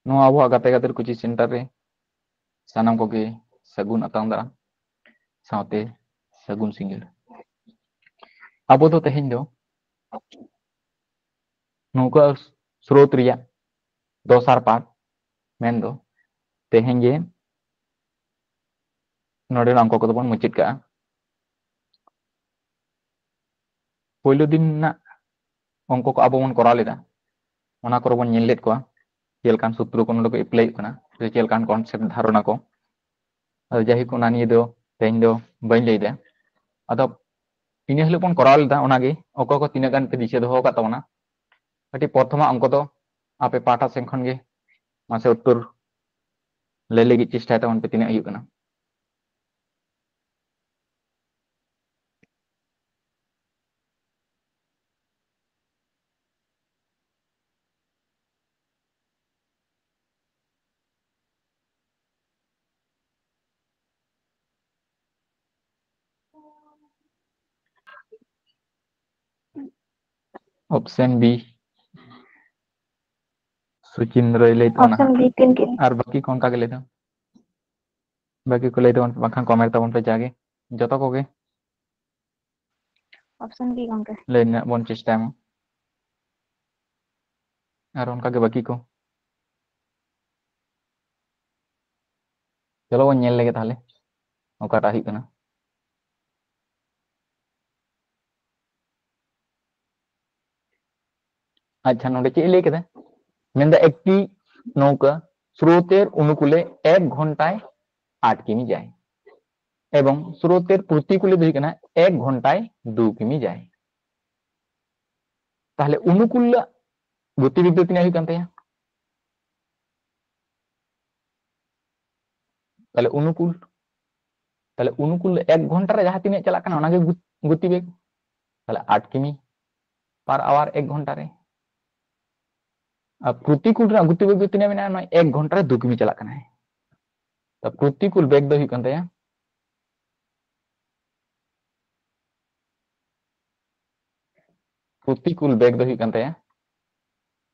ᱱᱚᱣᱟ ᱟᱵᱚᱣᱟᱜ ᱜᱟᱛᱮ ᱜᱟᱫᱮᱨ ᱠᱳᱪᱤᱝ ᱥᱮᱱᱴᱟᱨ ᱨᱮ ᱥᱟᱱᱟᱢ ᱠᱚᱜᱮ ᱥᱟᱹᱜᱩᱱ ᱟᱛᱟᱝ ᱫᱟᱨᱟᱢ ᱥᱟᱶᱛᱮ ᱥᱟᱹᱜᱩᱱ ᱥᱤᱸᱜᱟᱹᱲ। ᱟᱵᱚ ᱫᱚ ᱛᱮᱦᱮᱧ ᱫᱚ ᱱᱚᱝᱠᱟ ᱥᱨᱳᱛ ᱨᱮᱭᱟᱜ ᱫᱚᱥᱟᱨ ᱯᱟᱴ ᱢᱮᱱᱫᱚ ᱛᱮᱦᱮᱧ ᱜᱮ ᱱᱚᱰᱮ ᱚᱝᱠᱚ ᱠᱚᱫᱚ ᱵᱚᱱ ᱢᱩᱪᱟᱹᱫ ᱠᱟᱜᱼᱟ। ᱯᱳᱭᱞᱳ ᱫᱤᱱ ᱨᱮᱱᱟᱜ ᱚᱝᱠᱚ ᱠᱚ ᱟᱵᱚ ᱵᱚᱱ ᱠᱚᱨᱟᱣ ᱞᱮᱫᱟ, ᱚᱱᱟ ᱠᱚᱨᱮ ᱵᱚᱱ ᱧᱮᱞ ᱞᱮᱫ ᱠᱚᱣᱟ ᱪᱮᱫ ᱞᱮᱠᱟᱱ ᱥᱩᱛᱨᱚ ᱠᱚ ᱱᱚᱰᱮ ᱠᱚ ᱮᱯᱞᱟᱭ ᱦᱩᱭᱩᱜ ᱠᱟᱱᱟ ᱥᱮ ᱪᱮᱫ ᱞᱮᱠᱟᱱ ᱠᱚᱱᱥᱮᱯᱴ ᱫᱷᱟᱨᱚᱱᱟ ᱠᱚ। ᱟᱫᱚ ᱡᱟᱭᱦᱳᱠ ᱚᱱᱟ ᱱᱤᱭᱮ ᱫᱚ ᱛᱮᱦᱮᱧ ᱫᱚ ᱵᱟᱹᱧ ᱞᱟᱹᱭᱫᱟ। ᱟᱫᱚ ᱤᱱᱟᱹ ᱦᱤᱞᱳᱜ ᱵᱚᱱ ᱠᱚᱨᱟᱣ ᱞᱮᱫᱟ ᱚᱱᱟᱜᱮ ᱚᱠᱚᱭ ᱠᱚ ᱛᱤᱱᱟᱹᱜ ᱜᱟᱱ ᱯᱮ ᱫᱤᱥᱟᱹ ᱫᱚᱦᱚ ᱟᱠᱟᱫ ᱛᱟᱵᱚᱱᱟ। ᱠᱟᱹᱴᱤᱡ ᱯᱨᱚᱛᱷᱚᱢᱟᱜ ᱚᱝᱠᱚ ᱫᱚ ᱟᱯᱮ ᱯᱟᱦᱴᱟ ᱥᱮᱱ ᱠᱷᱚᱱ ᱜᱮ ᱢᱟᱥᱮ ᱩᱛᱛᱚᱨ ᱞᱟᱹᱭ ᱞᱟᱹᱜᱤᱫ ᱪᱮᱥᱴᱟᱭ ᱛᱟᱵᱚᱱ ᱯᱮ ᱛᱤᱱᱟᱹᱜ ᱦᱩᱭᱩᱜ ᱠᱟᱱᱟ। ऑप्शन बी सुचिंद्र लay तबना ऑप्शन बी तीन के और बाकी कौन का लay था बाकी को लay तबन बाखान कमेंट तबन पे जागे जतो कोगे ऑप्शन बी गंके लay ना बन चेष्टा में और उनका के बाकी को चलो वो ñel लेगे ताले ओकाटा हुई कना अच्छा नोडे चेक लay केदा मेंदा একটি নৌকা স্রোতের অনুকূলে 1 ঘন্টায় 8 কিমি যায় এবং স্রোতের প্রতিকূলে দুই কেনা 1 ঘন্টায় 2 কিমি যায় তাহলে অনুকূল গতিবেগ do তিনা হুই কান তায়া তাহলে অনুকূল 1 ঘন্টা রে যাহা তিনা চালাক কানা ওনাগে গতিবেগ তাহলে 8 কিমি পার আওয়ার 1 ঘন্টা রে আর প্রতিকূল রা গতিবেগ do তিনা মেনা 1 ঘন্টা রে 2 কিমি চালাক কানা তো প্রতিকূল বেগ do হুই কান তায়া प्रतिकूल बेग दो हुई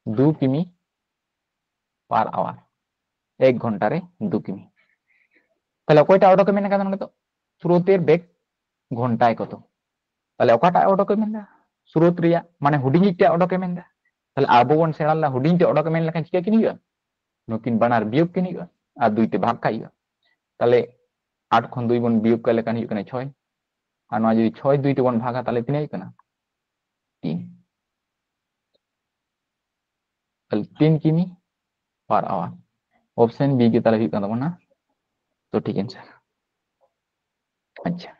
2 किमी पर आवर 1 घंटा रे 2 किमी তাহলে কয়টা অটো কমেন্ট কাদা নতো স্রোতের বেগ ঘন্টায় কত তাহলে ওকাটা অটো কমেন্ট স্রোত রিয়া মানে হুডিংটা অটো কমেন্ট তাহলে আবো বন সেরালা হুডিংটা অটো কমেন্ট লেখান চিকা কিনি গা নকিন বানার বিয়োগ কিনি গা আর দুইতে ভাগ খাই গা তাহলে 8 খন 2 বন বিয়োগ কালে কানি হুই কানা 6 আর নয় যদি 6 2 তে বন ভাগা তাহলে তিনাই কানা 3 তাহলে 3 किमी पर आवर ऑप्शन बी के ताले हुई कान ताबोना तो ठीक आंसर अच्छा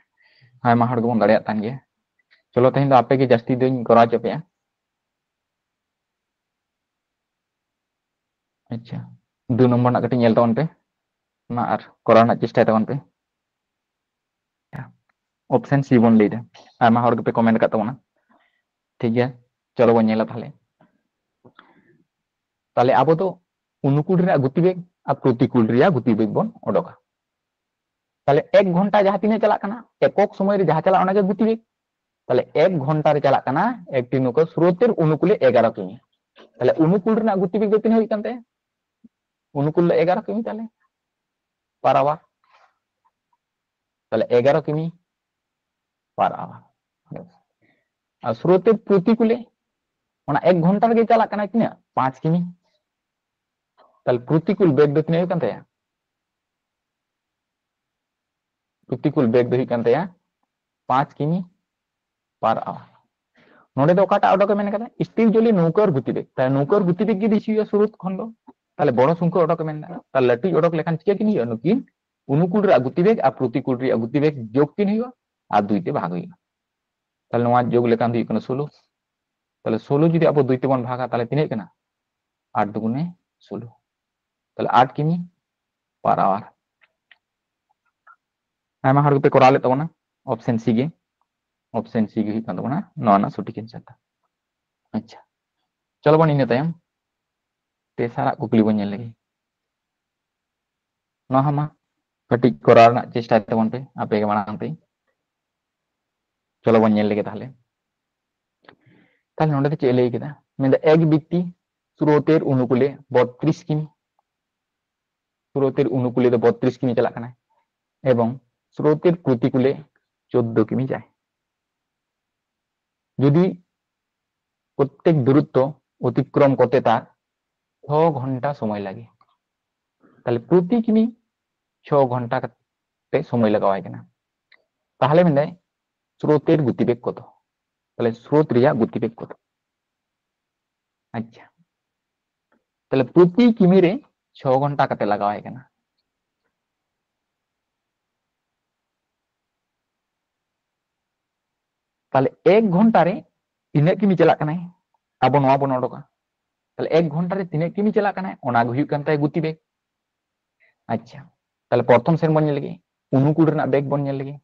ᱟᱭᱢᱟ ᱦᱚᱲ ᱜᱮᱵᱚᱱ ᱫᱟᱲᱮᱭᱟᱜ ᱠᱟᱱ ᱜᱮᱭᱟ चलो तेहन ᱫᱚ ᱟᱯᱮ ᱜᱮ ᱡᱟᱹᱥᱛᱤ ᱫᱚᱧ ᱠᱚᱨᱟᱣ ᱦᱚᱪᱚ ᱯᱮᱭᱟ अच्छा 2 नंबर ना कटी ñel ताबन पे ना आर करा ना चेष्टा ताबन पे ऑप्शन सी बन लेदा आयमा हर पे कमेंट का ताबना ठीक है चलो बन ñela ताहले ताहले आबो तो अनुकूल रे गतिवेग और प्रतिकूल रे गतिवेग बन ओडोका ताहले 1 घंटा जहां तिने चला कना एকক समय रे जहां चला ओना के गतिवेग তাহলে 1 ঘন্টা রে চালাক কানা একটি নৌকা স্রোতের অনুকূলে 11 কিমি তাহলে অনুকূল রে গতিবেগ do তিনা হুই কানতে অনুকূল 11 কিমি তাহলে পার আওয়ার তাহলে 11 কিমি পার আওয়ার আর স্রোতের প্রতিকূলে ওনা 1 ঘন্টা রে চালাক কানা কিনা 5 কিমি তাহলে প্রতিকূল বেগ do তিনা হুই কানতে প্রতিকূল বেগ do হুই কানতে 5 কিমি পার আওয়ার नोडे दो काटा ऑटो के मेन कदा स्टील जोली नौकर गतिवेग ताय नौकर गतिवेग के दिसियो स्रोत खंड ताले बड़ संख्या ऑटो के मेन ता लटू ऑटो लेखान चिका किनि नुकिन अनुकूल रे गतिवेग आ प्रतिकूल रे गतिवेग जोग किन हियो आ दुइते भाग हियो ताले नोवा जोग लेखान दी कना 16 ताले 16 जुदी अब दुइते बन भागा ताले तिने कना 8 दुगुने 16 ताले 8 किमी पर आवर आयमा हर पे कोरा ले तबना ऑप्शन सी गे हुई कान तबना नोना ना सटीक आंसर था अच्छा चलो बन इन तायम तेसारा कुकली बन ñel lagi no hama kati korar na चेष्टा तबन पे आपे के मांग पे चलो बन ñel lagi ताहले ताहले नोडे चे लay केदा मेंदा एक व्यक्ति स्रोतेर अनुकूले 32 किमी স্রোতের অনুকূলে 32 কিমি চালাক কানা এবং স্রোতের প্রতিকূলে 14 কিমি যায়। যদি প্রত্যেক দূরত্ব অতিক্রম করতে তার 6 ঘন্টা সময় লাগে, তাহলে প্রতি কিমি 6 ঘন্টাতে সময় লাগাও হয় কিনা, তাহলে মেনে স্রোতের গতিবেগ কত, তাহলে স্রোত রিয়া গতিবেগ কত। আচ্ছা, তাহলে প্রতি কিমি রে 6 ঘন্টা কাতে লাগাও হয় কিনা, তাহলে 1 ঘন্টারে 3 কিমি চালাক কানাय ᱟᱵᱚ ᱱᱚᱣᱟ ᱵᱚᱱ ᱚᱰᱚᱠᱟ, তাহলে 1 ঘন্টারে 3 কিমি চালাক কানাय ᱚᱱᱟ ᱜᱮ ᱦᱩᱭᱩᱜ ᱠᱟᱱ ᱛᱟᱭ গতিবেগ। আচ্ছা, তাহলে প্রথম সেন বন ᱧᱮᱞ ᱞᱮᱜᱮ অনুকূল ᱨᱮᱱᱟᱜ বেগ বন ᱧᱮᱞ ᱞᱮᱜᱮ।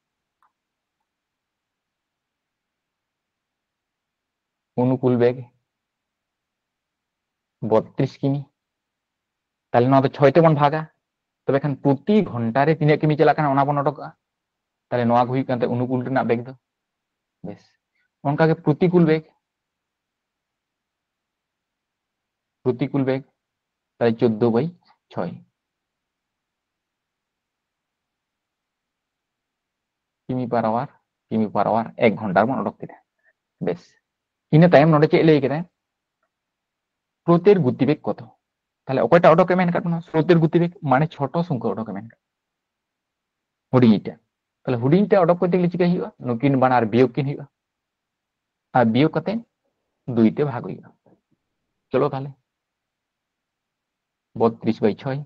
অনুকূল বেগ 32 কিমি, তাহলে নয় 6 তে বন ভাগা, তবে এখন প্রতি ঘন্টারে 3 কিমি চালাক কানা ᱚᱱᱟ ᱵᱚᱱ ᱚᱰᱚᱠᱟ, তাহলে নয় হুᱭᱩᱜ ᱠᱟᱱ ᱛᱟᱭ অনুকূল ᱨᱮᱱᱟᱜ বেগ ᱫᱚ। বেশ, ᱚᱱᱠᱟ ᱜᱮ প্রতিকূল বেগ, প্রতিকূল বেগ তাহলে 14/6 কিমি পার আওয়ার, কিমি পার আওয়ার 1 ঘন্টার বন অডক কেদা। বেশ, ইনা তাইম নডে চেক ᱞᱟᱹᱭ কেদা স্রোতের গতিবেগ কত, তাহলে অকয়টা অডকে মেন কাট না স্রোতের গতিবেগ মানে ছোট সংখ্যা অডকে মেন কাট হুডিংটা, তাহলে হুডিংটা অডক করতে গেলে চিকা হিউয়া নুকিন বানার বিয়োগ কিন হিউয়া, আর বিয়োগ কাতে 2 তে ভাগ হইয়া। চলো তাহলে 32/6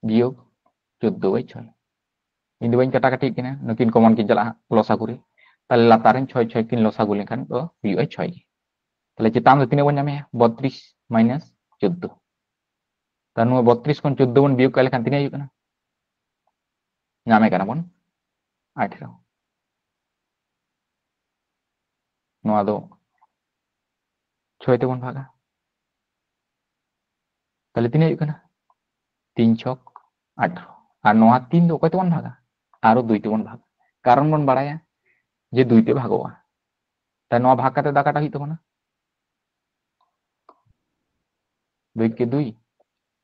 বিয়োগ 14/6 ᱤᱧ ᱫᱚ ᱵᱟᱹᱧ ᱠᱟᱴᱟᱠᱟᱴᱤ ᱠᱤᱱᱟ ᱱᱩᱠᱤᱱ ᱠᱚᱢᱚᱱ ᱠᱤᱱ ᱪᱟᱞᱟᱜᱼᱟ ᱞᱚᱥᱟᱜᱩ ᱨᱮ, তাহলে লাতারেন 6 6 কিন লসাগু লেখান তো হুᱭᱩᱜᱼᱟ 6 ᱜᱮ, তাহলে চেতান ᱫᱚ ᱛᱤᱱᱟᱹᱜ ᱵᱚᱱ ᱧᱟᱢᱮᱭᱟ 32 মাইনাস 14, তার ᱱᱚᱣᱟ 32 ᱠᱷᱚᱱ 14 ᱵᱚᱱ বিয়োগ ᱠᱟ ᱞᱮᱠᱷᱟᱱ ᱛᱤᱱᱟᱹᱜ ᱦᱩᱭᱩᱜ ᱠᱟᱱᱟ, ᱧᱟᱢᱮ ᱠᱟᱱᱟ ᱵᱚᱱ 18, ᱱᱚᱣᱟ ᱫᱚ 6 ᱛᱮᱵᱚᱱ ভাগা, তাহলে তিনাᱹᱜ ᱦᱩᱭᱩᱜ ᱠᱟᱱᱟ 3 ছক 18, আর নওয়া 3 ᱫᱚ ᱚᱠᱚᱭ ᱛᱮᱵᱚᱱ ভাগা আরো 2 তেবন ভাগ, কারণ বন বাড়ায়া যে 2 তে ভাগোয়া, তাই নওয়া ভাগ কাতে দাকাটা হইতো না 2 কে 2,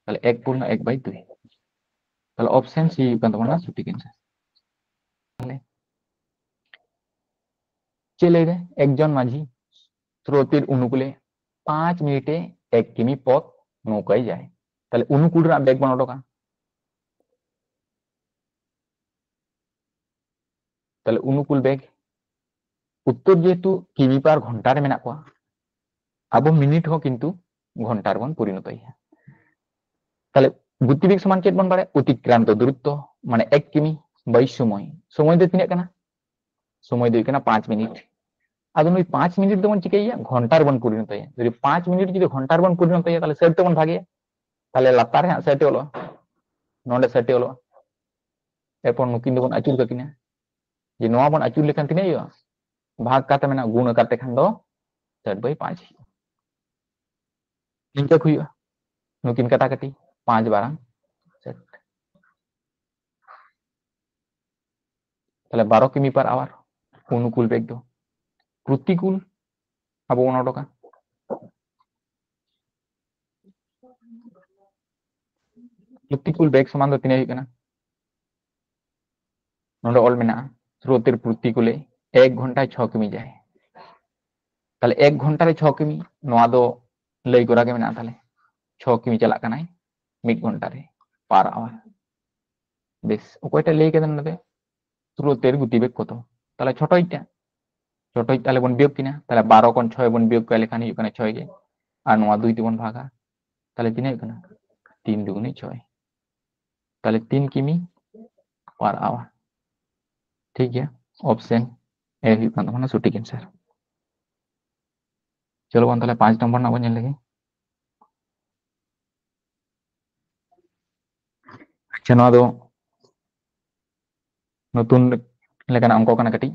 তাহলে 1/2, তাহলে অপশন সি কান তমনা সঠিক অ্যান্সার। তাহলে চলে রে একজন মাঝি স্রোতের অনুকূলে 5 মিনিটে 1 কিমি পথ নৌকায় যায়, তাহলে অনুকূল রা বেগ বন অডকা, তাহলে অনুকূল বেগ উত্তর যেহেতু কিমি পার ঘন্টারে মেনা কোয়া, আবো মিনিট হো কিন্তু ঘন্টার বন পরিণত হইয়া, তাহলে গতিবেগ সমান চেত বন বাড়ে অতিক্রান্ত দূরত্ব মানে 1 কিমি বাই সময়, সময় দে তিনাᱹᱜ কানা, সময় দে কানা 5 মিনিট, আদো নই 5 মিনিট দবন চিকাইয়া ঘন্টার বন পরিণত হইয়া, যদি 5 মিনিট যদি ঘন্টার বন পরিণত হইয়া তাহলে সেট তেবন ভাগে, তাহলে লাতারে হ্যাঁ সেট হলো নডে সেট হলো, এরপর নুকিন দবন আচুর কাকিনা, যে নওয়া বন আচুর লেখান তিনাᱹᱜ হইয়া ভাগ কাতে মেনা গুণ কাতে খান দो 7/5 ইনকা হুইয়া নুকিन কাটাকাটি 5 12 7, তাহলে 12 কিমি পার আওয়ার অনুকূল বেগ দো, প্রতিকূল আবো বন অডকা, প্রতিকূল বেগ সমান দো তিনাᱹᱜ ᱦᱩᱭᱩᱜ ᱠᱟᱱᱟ নডে অল মেনা স্রোতের প্রতিকূলে 1 ঘন্টায় 6 কিমি যায়, তাহলে 1 ঘন্টারে 6 কিমি নওয়া দো লই করা গে মেনা, তাহলে 6 কিমি চালাক কানায় 1 ঘন্টারে পার আওয়ার। বেশ, অকয়টা লই কেদেন নদে স্রোতের গতিবেগ কত, তাহলে ছোটইটা ছোটই তাহলে বন বিয়োগ কিনা, তাহলে 12 কোন 6 বন বিয়োগ করে লেখান ᱦᱩᱭᱩᱜ ᱠᱟᱱᱟ 6 গে, আর নওয়া 2 তে বন ভাগা, তাহলে তিনাᱹᱜ ᱦᱩᱭᱩᱜ ᱠᱟᱱᱟ 3 দুগুণে 6, তাহলে 3 কিমি পার আওয়ার। ঠিক है, ऑप्शन ए हुई kan mana सटीक आंसर। चलो बन ताले 5 नंबर ना बन लगे। अच्छा नवा दो নতুন লেখানা অঙ্ক কানা কাটি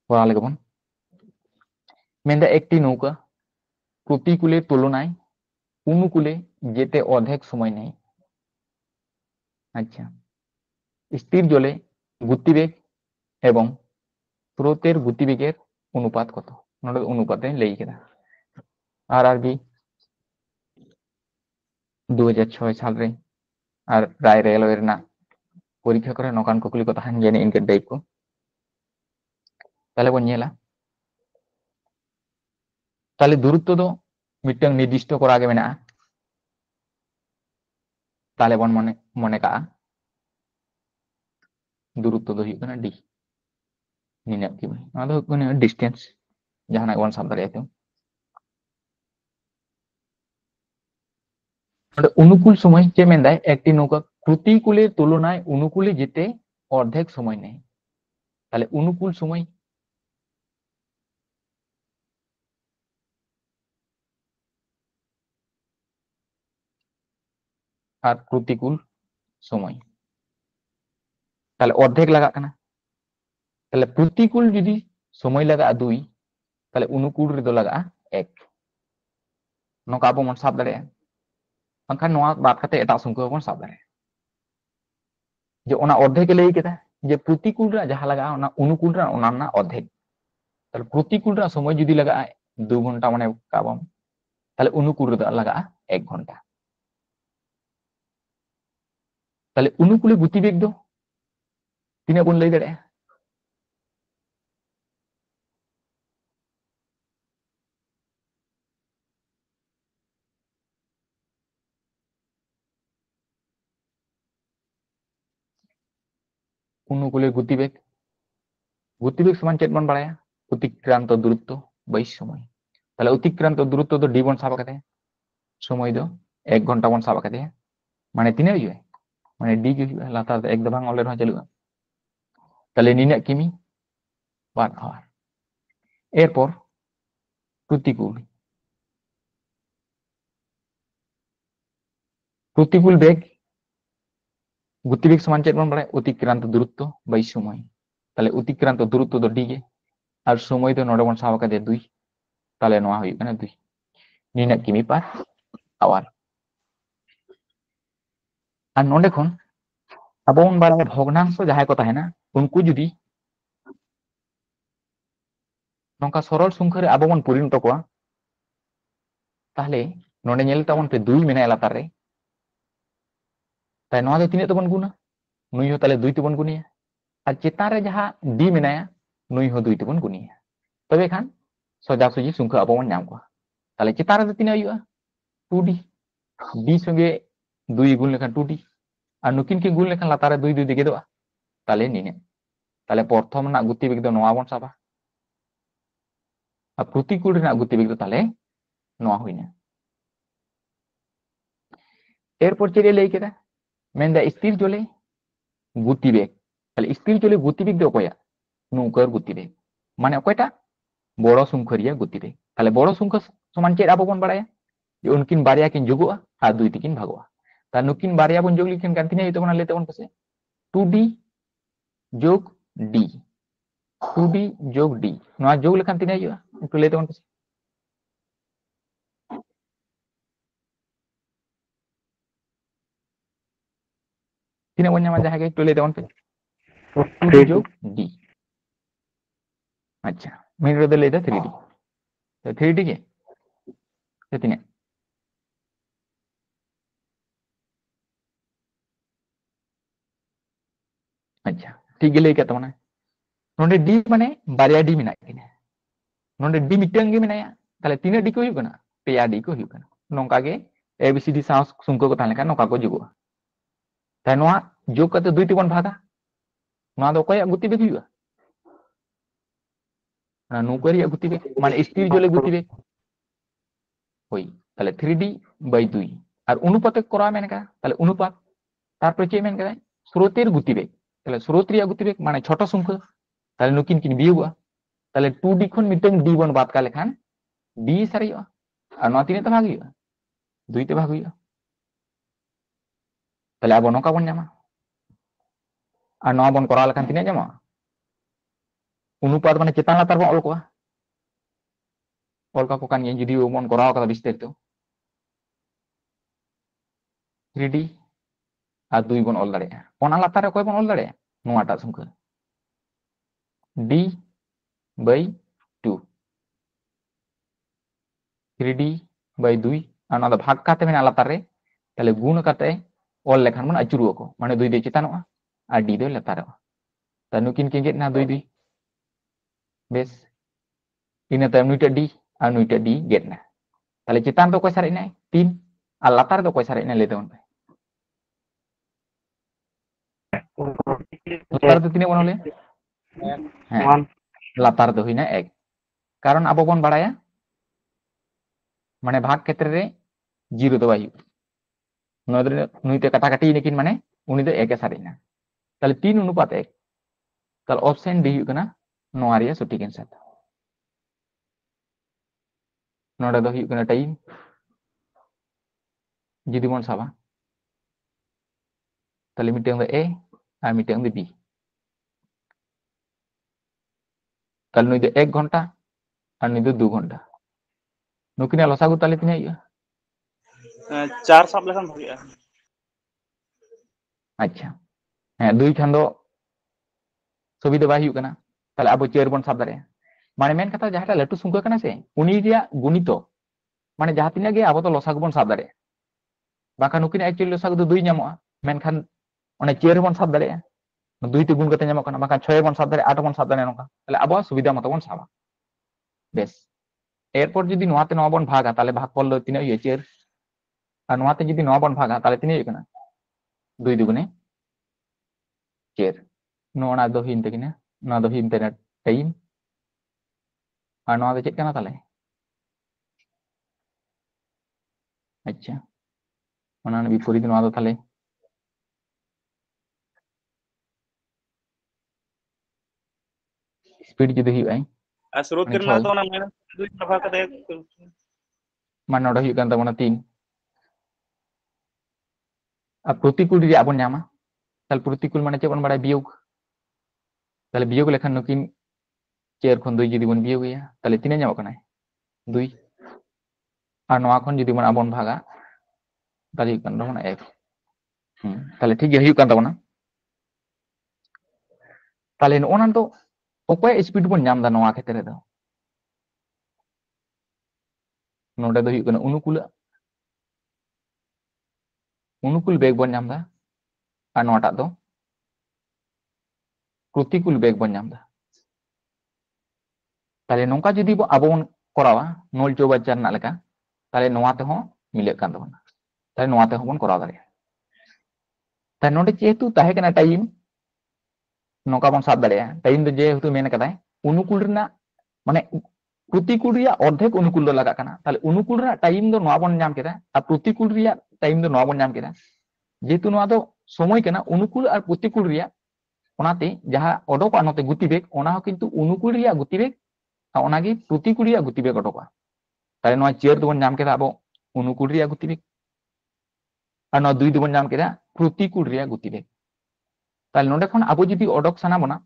পড়া লেগে বন মেন্দা একটি নৌকা প্রতিকূলের তুলনায় অনুকূলে যেতে অর্ধেক সময় নেয়। আচ্ছা, স্থির জলে গতিবেগ এবং স্রোতের গতিবেগের অনুপাত কত, নডে অনুপাতে লেই কেদা आरआरबी 2006 साल रे আর প্রায় রেলওয়ে ᱨᱮᱱᱟᱜ পরীক্ষা করে নকান কুকলি ko tahan jani inke type ko তাহলে বন ñela তাহলে দূরত্ব do মিটং নির্দিষ্ট করা আগে মেনা তাহলে বন মনে মনে কা দূরত্ব do ᱦᱩᱭᱩᱜ ᱠᱟᱱᱟ d নিনাক কি ᱱᱚᱣᱟ ᱫᱚ ᱦᱩᱭᱩᱜ ᱠᱟᱱᱟ ডিসটেন্স ᱡᱟᱦᱟᱱᱟᱜ ᱵᱚᱱ ᱥᱟᱵ ᱫᱟᱲᱮᱭᱟᱜᱼᱟ ᱚᱸᱰᱮ অনুকূল সময় ᱪᱮᱫ ᱢᱮᱱᱫᱟᱭ একটি নৌকা প্রতিকূলের তুলনায় অনুকূলে যেতে অর্ধেক সময় নেয় তাহলে অনুকূল সময় আর প্রতিকূল সময় তাহলে অর্ধেক লাগাক কানা তাহলে প্রতিকূল যদি সময় লাগাগᱼᱟ 2 তাহলে অনুকূল রেদো লাগাগᱼᱟ 1 নৌকা আবো মন সাব দাড়েᱭᱟᱜᱼᱟ বাংখান নোয়া বাদ কাতে এটাক সংখ্যা বন সাব দাড়েᱭᱟᱜᱼᱟ যে ওনা অর্ধেক লই কেদা যে প্রতিকূল রা যাহা লাগাগᱼᱟ ওনা অনুকূল রা ওনা না অর্ধেক তাহলে প্রতিকূল রা সময় যদি লাগাগᱼᱟ 2 ঘন্টা মানে কাবম তাহলে অনুকূল রেদো লাগাগᱼᱟ 1 ঘন্টা তাহলে অনুকূলে গতিবেগ দো তিনা বন লই দাড়েᱭᱟᱜᱼᱟ অনুকূলে গতিবেগ গতিবেগ সমান চেত বন বাড়ায়া অতিক্রান্ত দূরত্ব বাই সময় তাহলে অতিক্রান্ত দূরত্ব তো ডি বন সাব কাতে সময় দো 1 ঘন্টা বন সাব কাতে মানে তিনা হইবে মানে ডি কি হইবে লাতার 1 দবাং অলে রহ চালুগᱼᱟ তাহলে নিনাক কিমি 1 আওয়ার এরপর প্রতিকূল প্রতিকূল বেগ গতিবেগ সমান চেত বন বাড়ায় অতিক্রান্ত দূরত্ব বাই সময় তাহলে অতিক্রান্ত দূরত্ব তো ডি গে আর সময় তো নডে বন সাব কাতে 2 তাহলে নোয়া হইবে না 2 নিনাক কিমি পার আওয়ার আর নডে খন আবো বন বাড়ায় ভগ্নাংশ যাহাই ko tahena উনকু যদি নৌকা সরল সংখ্যারে আবো বন পরিণত কোয়া তাহলে নডে ñel তাবন পে 2 মেনা লাতার রে তাই নোয়া দো তিনে তবন গুণা নুই হো তাহলে 2 তেবন গুনিয়া আর চেতান রে যাহা ডি মেনায়া নুই হো 2 তেবন গুনিয়া তবে খান সোজাসুজি সংখ্যা আবো বন ñam কোয়া তাহলে চেতান রে তিনে হইয়া 2d d সঙ্গে 2 গুণ লেখান 2d আর নুকিন কে গুণ লেখান লাতারে 2 2 দিকে দেওয়া তাহলে নিনে তাহলে প্রথম না গতিবেগ দো নোয়া বন সাবা আর প্রতিকূল রেনাক গতিবেগ দো তাহলে নোয়া হইনা এরপর চেড়ে লই কেদা মেনদা স্থির জলে গতিবেগ তাহলে স্থির জলে গতিবেগ দো অকয়া নৌকার গতিবেগ মানে অকয়টা বড় সংখ্যা রিয়া গতিবেগ তাহলে বড় সংখ্যা সমান চেদ আবো বন বাড়ায়া যে উনকিন বারিয়া কিন যোগোয়া আর 2 তিকিন ভাগোয়া তা নুকিন বারিয়া বন যোগ লিখেন কান তিনে হইতো বনা লেতে বন পাশে 2d যোগ d 2d যোগ d নোয়া যোগ লেখান তিনে হইয়া একটু লেতে বন পাশে তিনে বন ñama jaha ge একটু লেতে বন পাশে 2d যোগ d আচ্ছা মেন রে লেতে 3d তো 3d কে তো তিনে আচ্ছা ঠিক গেলে কে তমনা নন্ডে d মানে বারিয়া d মিনা কিনে नोंडे डी मिटंग गे मेनाया ताले तीन डी को हुई कना पेया डी को हुई कना नोंका गे एबीसीडी साउ सुंको को ताले का नोका को जुगो ताय नोआ जोग कते दुई तिबन भागा नोआ दो कोय गुति बे हुई ना नोकरी गुति बे माने स्थिर जले गुति बे होई ताले 3d बाय 2 আর অনুপাতে করা মেন কা তাহলে অনুপাত তারপরে কি মেন কা স্রোতের গতিবেগ তাহলে স্রোত রিয়া গতিবেগ মানে ছোট সংখ্যা তাহলে নুকিন কিন বিয়োগা তাহলে 2d খন মিটং d বন বাদ কা লেখান d সারিয়া আর নয় তিনে তো ভাগ হইয়া 2 তে ভাগ হইয়া তাহলে আবো নৌকা বন ñama আর নয় বন করা লেখান তিনে ñama অনুপাত মানে চেতান লাতার বন অল কোয়া অল কা কো কান যদি বন করা কথা বিস্তারিত 3d আর 2 বন অল দাড়েয়া অনা লাতারে কয় বন অল দাড়েয়া নোয়াটা সংখ্যা d বাই 2 3d বাই 2 আর না ভাগ কাতে মেনা লাতারে তাহলে গুণ কাতে ᱚᱞ ᱞᱮᱠᱷᱟᱱ ᱵᱚᱱ ᱟᱹᱪᱩᱨᱚᱜ ᱟᱠᱚ ᱢᱟᱱᱮ ᱫᱩᱭ ᱫᱚᱭ ᱪᱮᱛᱟᱱᱚᱜᱼᱟ ᱟᱨ ᱰᱤ ᱫᱚᱭ ᱞᱟᱛᱟᱨᱚᱜᱼᱟ ᱛᱟᱦᱞᱮ ᱱᱩᱠᱤᱱ ᱠᱤᱱ ᱜᱮᱫ ᱮᱱᱟ ᱫᱩᱭ ᱫᱩᱭ ᱵᱮᱥ ᱤᱱᱟᱹ ᱛᱟᱭᱚᱢ ᱱᱩᱭᱴᱟᱜ ᱰᱤ ᱟᱨ ᱱᱩᱭᱴᱟᱜ ᱰᱤ ᱜᱮᱫ ᱮᱱᱟ তাহলে চেতান ᱫᱚ ᱚᱠᱚᱭ ᱥᱟᱨᱮᱡ ᱮᱱᱟᱭ 3 আর লাতার ᱫᱚ ᱚᱠᱚᱭ ᱥᱟᱨᱮᱡ ᱮᱱᱟᱭ ᱞᱟᱹᱭ ᱛᱟᱵᱚᱱ ᱯᱮ লাতার ᱫᱚ ᱛᱤᱱᱟᱹᱜ ᱵᱚᱱ ᱚᱞᱮ হ্যাঁ লাতার ᱫᱚ ᱦᱩᱭᱱᱟ 1 কারণ ᱟᱵᱚ ᱵᱚᱱ ᱵᱟᱲᱟᱭᱟ মানে ভাগ ক্ষেত্রে রে 0 ᱫᱚ ᱵᱟᱭ ᱦᱩᱭᱩᱜ নুইতে কাটাকাটি নেকিন মানে উনি ᱫᱚ 1 এ ᱥᱟᱨᱮᱡ ᱮᱱᱟ তাহলে 3 অনুপাত 1 তাহলে অপশন ডি ᱦᱩᱭᱩᱜ ᱠᱟᱱᱟ ᱱᱚᱣᱟ ᱨᱮᱭᱟᱜ সঠিক অ্যানসার ᱱᱚᱰᱮ ᱫᱚ ᱦᱩᱭᱩᱜ ᱠᱟᱱᱟ ᱴᱟইᱢ যদি বন সাবা তাহলে মিটাং ᱫᱚ A আর মিটাং ᱫᱚ B তাহলে নুই ᱫᱚ 1 ঘন্টা আর নুই ᱫᱚ 2 ঘন্টা নুকিনা লসাগু তাহলে তিনা হইয়া 4 সাব লেখান ভাগিয়া আচ্ছা হ্যাঁ 2 খান ᱫᱚ ছবি ᱫᱚ ᱵᱟᱭ ᱦᱩᱭᱩᱜ ᱠᱟᱱᱟ তাহলে ᱟᱵᱚ 4 ᱵᱚᱱ ᱥᱟᱵ ᱫᱟᱲᱮᱭᱟᱜᱼᱟ মানে মেন কথা যাহাটা লাটু সংখ্যা ᱠᱟᱱᱟ ᱥᱮ উনি রিয়া গুণিত মানে যাহা তিনা গে ᱟᱵᱚ ᱫᱚ লসাগু ᱵᱚᱱ ᱥᱟᱵ ᱫᱟᱲᱮᱭᱟᱜᱼᱟ বাকা নুকিনা একচুয়ালি লসাগু ᱫᱚ 2 ᱧᱟᱢᱚᱜᱼᱟ ᱢᱮᱱᱠᱷᱟᱱ ᱚᱱᱮ 4 ᱵᱚᱱ ᱥᱟᱵ ᱫᱟᱲᱮᱭᱟᱜᱼᱟ 2 তে গুণ ᱠᱟᱛᱮ ᱧᱟᱢᱚᱜ ᱠᱟᱱᱟ বাকা 6 ᱵᱚᱱ ᱥᱟᱵ ᱫᱟᱲᱮᱭᱟᱜᱼᱟ 8 ᱵᱚᱱ ᱥᱟᱵ ᱫᱟᱲᱮᱭᱟᱜᱼᱟ ᱱᱚᱝᱠᱟ তাহলে ᱟᱵᱚᱣᱟᱜ সুবিধা মতো ᱵᱚᱱ সাবা বেশ এরপর যদি নোয়াতে নোয়া বন ভাগা তাহলে ভাগফল ᱫᱚ তিনা হইয়া 4 আর নোয়াতে যদি নোয়া বন ভাগা তাহলে তিনা হইয়া কানা 2 দুগুণে 4 নোনা ᱫᱚ ᱦᱤᱱ ᱛᱮᱠᱤᱱᱟ ᱱᱚᱣᱟ ᱫᱚ ᱦᱤᱱ ᱛᱮᱱᱟ ᱴᱟইম আর নোয়া ᱫᱚ ᱪᱮᱫ ᱠᱟᱱᱟ তাহলে আচ্ছা ᱚᱱᱟ বিপরীত নোয়া ᱫᱚ তাহলে স্পিড যদি ᱦᱩᱭᱩᱜᱼᱟ আর শুরুতের না তো না মাইনাস 2 ভাগ কাতে মানে নোডা ᱦᱩᱭᱩᱜ ᱠᱟᱱ ᱛᱟᱵᱚᱱᱟ 3 আর প্রতিকূল ᱨᱮᱭᱟᱜ ᱵᱚᱱ ᱧᱟᱢᱟ তাহলে প্রতিকূল মানে ᱪᱮᱫ ᱵᱚᱱ ᱵᱟᱲᱟᱭ বিয়োগ তাহলে বিয়োগ লেখান নুকিন 4 ᱠᱷᱚᱱ 2 যদি ᱵᱚᱱ বিয়োগᱮᱭᱟ তাহলে তিনা ᱧᱟᱢᱚᱜ ᱠᱟᱱᱟ 2 আর নোয়া ᱠᱷᱚᱱ যদি ᱵᱚᱱ ᱟᱵᱚᱱ ভাগা তাহলে ᱦᱩᱭᱩᱜ ᱠᱟᱱ ᱛᱟᱵᱚᱱᱟ 1 তাহলে ঠিক ᱜᱮ ᱦᱩᱭᱩᱜ ᱠᱟᱱ ᱛᱟᱵᱚᱱᱟ তাহলে ᱱᱚᱜᱼᱚᱱᱟ ᱫᱚ ᱚᱠᱚᱭ স্পিড ᱵᱚᱱ ᱧᱟᱢ ᱫᱟ ᱱᱚᱣᱟ ᱠᱷᱮᱛᱨᱮ ᱨᱮ ᱫᱚ ᱱᱚᱰᱮ ᱫᱚ ᱦᱩᱭᱩᱜ ᱠᱟᱱᱟ অনুকূল বেগ বন ᱧᱟᱢ ᱫᱟ আর নোয়াᱴᱟᱜ ᱫᱚ প্রতিকূল বেগ বন ᱧᱟᱢ ᱫᱟ তাহলে নৌকা যদি আবো বন করাওয়া নল চৌবাচ্চা ᱨᱮᱱᱟᱜ লেখা তাহলে নোয়া তেহᱚᱸ মিলাᱜ কান ᱛᱟᱵᱚᱱᱟ তাহলে নোয়া তেহᱚᱸ বন করাও দাᱲᱮᱭᱟᱜᱼᱟ তাহলে নᱰᱮ যেহেতু তাহে কানা টাইম নৌকা বন সাব দাড়ᱮᱭᱟᱜᱼᱟ টাইম ᱫᱚ যেহেতু মেন কাদায় অনুকূল ᱨᱮᱱᱟᱜ মানে প্রতিকূল রিয়া অর্ধেক অনুকূল ᱫᱚ লাগাᱜ ᱠᱟᱱᱟ তাহলে অনুকূল ᱨᱮᱱᱟᱜ টাইম ᱫᱚ নোয়া বন ᱧᱟᱢ কেদᱟ আর প্রতিকূল রিয়া টাইম ᱫᱚ নোয়া বন ᱧᱟᱢ কেদা যেহেতু নোয়া ᱫᱚ সময় কানা অনুকূল আর প্রতিকূল রিয়া ওনাতে যাহা অডকা নতে গতিবেগ ওনা হো কিন্তু অনুকূল রিয়া গতিবেগ আর ওনাগে প্রতিকূল রিয়া গতিবেগ অডকা তাহলে নোয়া 4 দবন নাম কেদা আবো অনুকূল রিয়া গতিবেগ আর নোয়া 2 দবন নাম কেদা প্রতিকূল রিয়া গতিবেগ তাহলে নোডে খন আবো যদি অডক সানা বনা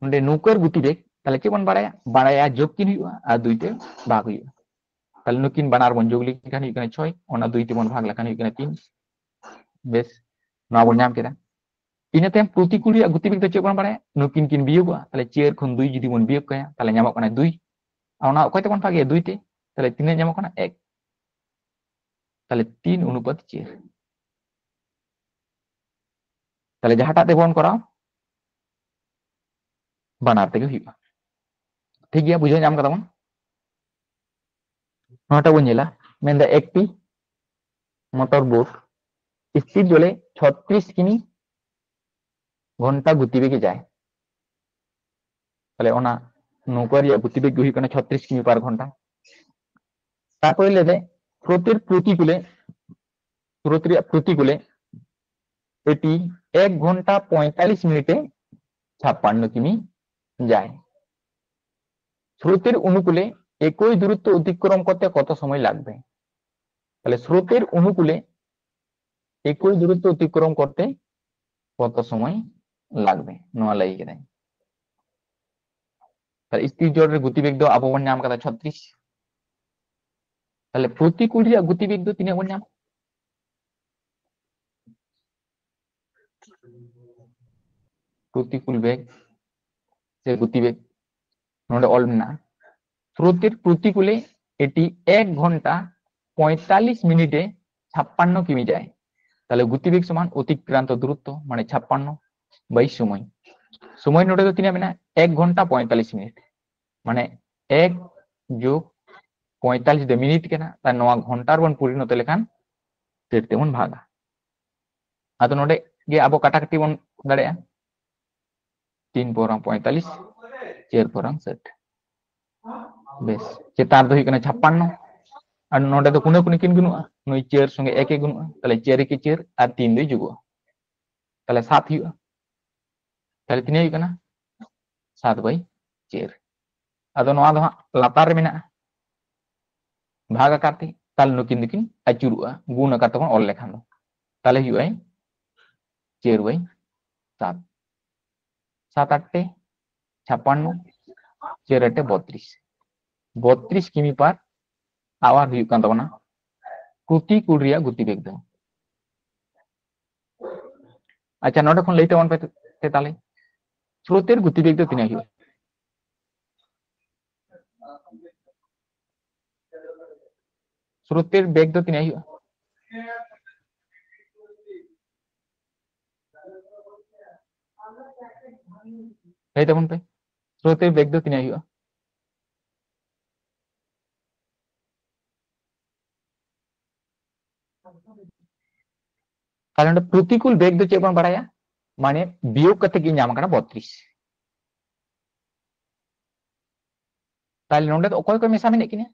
নোডে নৌকার গতিবেগ তাহলে কি বন বাড়ায়া যোগ কিন হুইউआ আর 2 তে ভাগ হুইউआ তাহলে নুকিন বানার বন যোগ লিখান হুইউआ 6 ওনা 2 তে বন ভাগ লেখান হুইউआ 3 বেশ নোয়া বন নাম কেদা ᱤᱱᱟᱹ ᱛᱟᱭᱚᱢ ᱯᱨᱚᱛᱤᱠূᱞ ᱨᱮᱭᱟᱜ ᱜᱚᱛᱤᱵᱮᱜ ᱫᱚ ᱪᱮᱫ ᱵᱚᱱ ᱵᱟᱲᱟᱭᱟ ᱱᱩᱠᱤᱱ ᱠᱤᱱ ᱵᱤᱭᱳᱜᱟ তাহলে 4 ᱠᱷᱚᱱ 2 যদি বন বিয়োগ কয়া তাহলে ᱧᱟᱢᱚᱜ ᱠᱟᱱᱟ 2 আর ওনা অকᱚᱭ তেবন ভাগে 2 তে তাহলে 3 ᱧᱟᱢᱚᱜ ᱠᱟᱱᱟ 1 তাহলে 3 অনুপাত 4 তাহলে যাহাটা তেবন করাও বানার থেকে হুইউआ ঠিক গিয়া বুঝে ᱧᱟᱢ ᱠᱟᱫᱟ ᱵᱚᱱ নোটা বন ᱧᱮᱞᱟ মেনদা একটি মোটর বোট স্পিড জলে 36 কিমি ঘন্টা গতিবেগে যায় তাহলে ওনা নৌকা রিয়া গতিবেগ হুইউआ কানা 36 কিমি পার ঘন্টা তারপরে লেদে স্রোতের প্রতিকূলে এটি 1 ঘন্টা 45 মিনিটে 56 কিমি যায় স্রোতের অনুকূলে একই দূরত্ব অতিক্রম করতে কত সময় লাগবে তাহলে স্রোতের অনুকূলে একই দূরত্ব অতিক্রম করতে কত সময় লাগবে নোয়া লাই কেদাই তাহলে স্থির জড়ের গতিবেগ দ আবো বন নাম কাদা 36 তাহলে প্রতিকূল রিয়া গতিবেগ দ তিনা বন নাম প্রতিকূল বেগ সে গতিবেগ নোডে অল না স্রোতের প্রতিকূলে এটি 1 ঘন্টা 45 মিনিটে 56 কিমি যায় তাহলে গতিবেগ সমান অতিক্রান্ত দূরত্ব মানে 56 বাই সময়। সময় নোটে তো তিনা মেনা 1 ঘন্টা 45 মিনিট মানে 1 যোগ 45 दे मिनिट के ना ता नवा घंटार बन परिणत लेखान तेरते बन भागा आतो नोडे गे आबो काटाकाटी बन दाड़ेया 3 पोरम 45 4 पोरम 60 बेस चेतार दो हिकना 56 और नोडे तो कुने कुने किन गुनुआ नुई 4 संगे 1 गुनुआ ताले 4 के 4 और 3 दो जुगुआ ताले 7 हुआ ताले तिने हिकना 7 बाई 4 आतो नवा दो लातार मेना भागा काटे ताले नुकिन दिकिन अचुरुआ गुना काटे बन ऑल लेखान दो ताले हुआ 4 बाई 7 7 8 56 4 8 32 32 किमी पर आवर हुई कान तबना प्रतिकूल रिया गतिवेग दो अच्छा नोडे खन लैते वन पे ताले स्रोतेर गतिवेग दो तिना हुई स्रोतेर बेग दो तिना हुई लैते वन पे स्रोतेर बेग दो तिना हुई कारण प्रतिकूल बेग दो चेक बन बढ़ाया माने वियोग कते की नाम करना 32 ताले नोडे तो कोई कोई मेसा में किने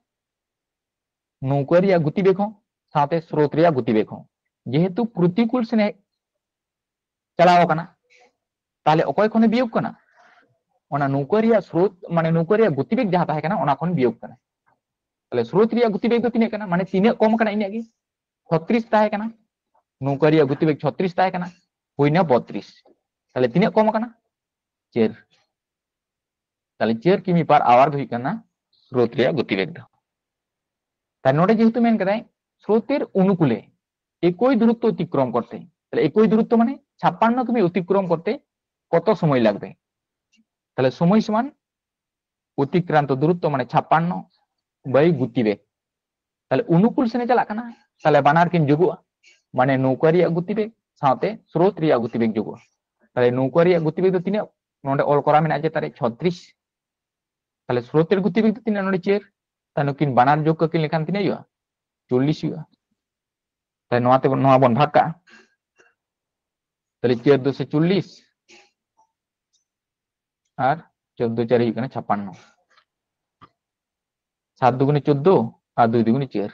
नौका रिया गतिवेग हो साथे स्रोत रिया गतिवेग हो जेहेतु प्रतिकूल से चलाओ कना ताले ओकोय खने वियोग कना ओना नौका रिया स्रोत माने नौका रिया गतिवेग जहां ताहे कना ओना खन वियोग कना ताले स्रोत रिया गतिवेग दो तिने कना माने तिने कम कना इने गे 36 ताहे कना नौका रिया गतिवेग 36 ताहे कना हुइना 32 ताले तिने कम कना 4 ताले 4 किमी पर आवर दो कना स्रोत रिया गतिवेग दो तार नोडे जेहेतु मेन कदाय स्रोतेर अनुकूले একই দূরত্ব অতিক্রম করতে তাহলে একই দূরত্ব মানে 56 কিমি অতিক্রম করতে কত সময় লাগবে তাহলে সময় সমান অতিক্রান্ত দূরত্ব মানে 56 বাই গতিবেগ তাহলে অনুকূল সেনে চালাক কানা তাহলে বানার কিন যোগুয়া মানে নৌকা রিয়া গতিবেগ সাথে স্রোত রিয়া গতিবেগ যোগুয়া তাহলে নৌকা রিয়া গতিবেগ তো তিনে নोडे অল করা মেনা যে তারে 36 তাহলে স্রোতের গতিবেগ তো তিনে নोडे 4 তাহলে কিন বানার যোগ কিন লেখান তিনে ইয়া 40 हुआ তাই নোয়াতে নোয়া বন ভাগ কা তাহলে 4 2 से 40 আর 14 4 হিকানে 56 7 দুগুণে 14 আর 2 দুগুণে 4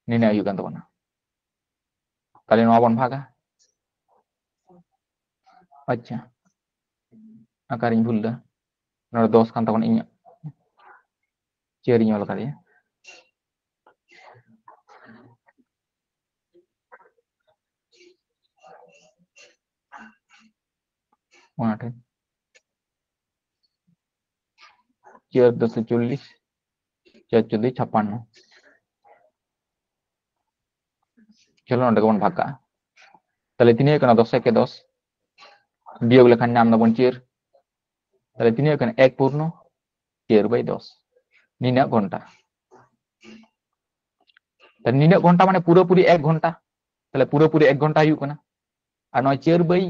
নিনে আয়ু কান তবনা তাহলে নোয়া বন ভাগা আচ্ছা আকারিং ভুলদা নোড়ে 10 কান তবনা ইña 4 ইña লকা দিয়া ওনাটে 4 2 से 40 4 14 56 চলো নোডে বন ভাগ কা তাহলে তিনে কেন 10 একে 10 বিয়োগ লেখার নাম না বন 4 তাহলে তিনে কেন 1 পূর্ণ 4 বাই 10 নিনা ঘন্টা তাহলে নিনা ঘন্টা মানে পুরোপুরি 1 ঘন্টা তাহলে পুরোপুরি 1 ঘন্টা আয়ু কানা আর নয় 4 বাই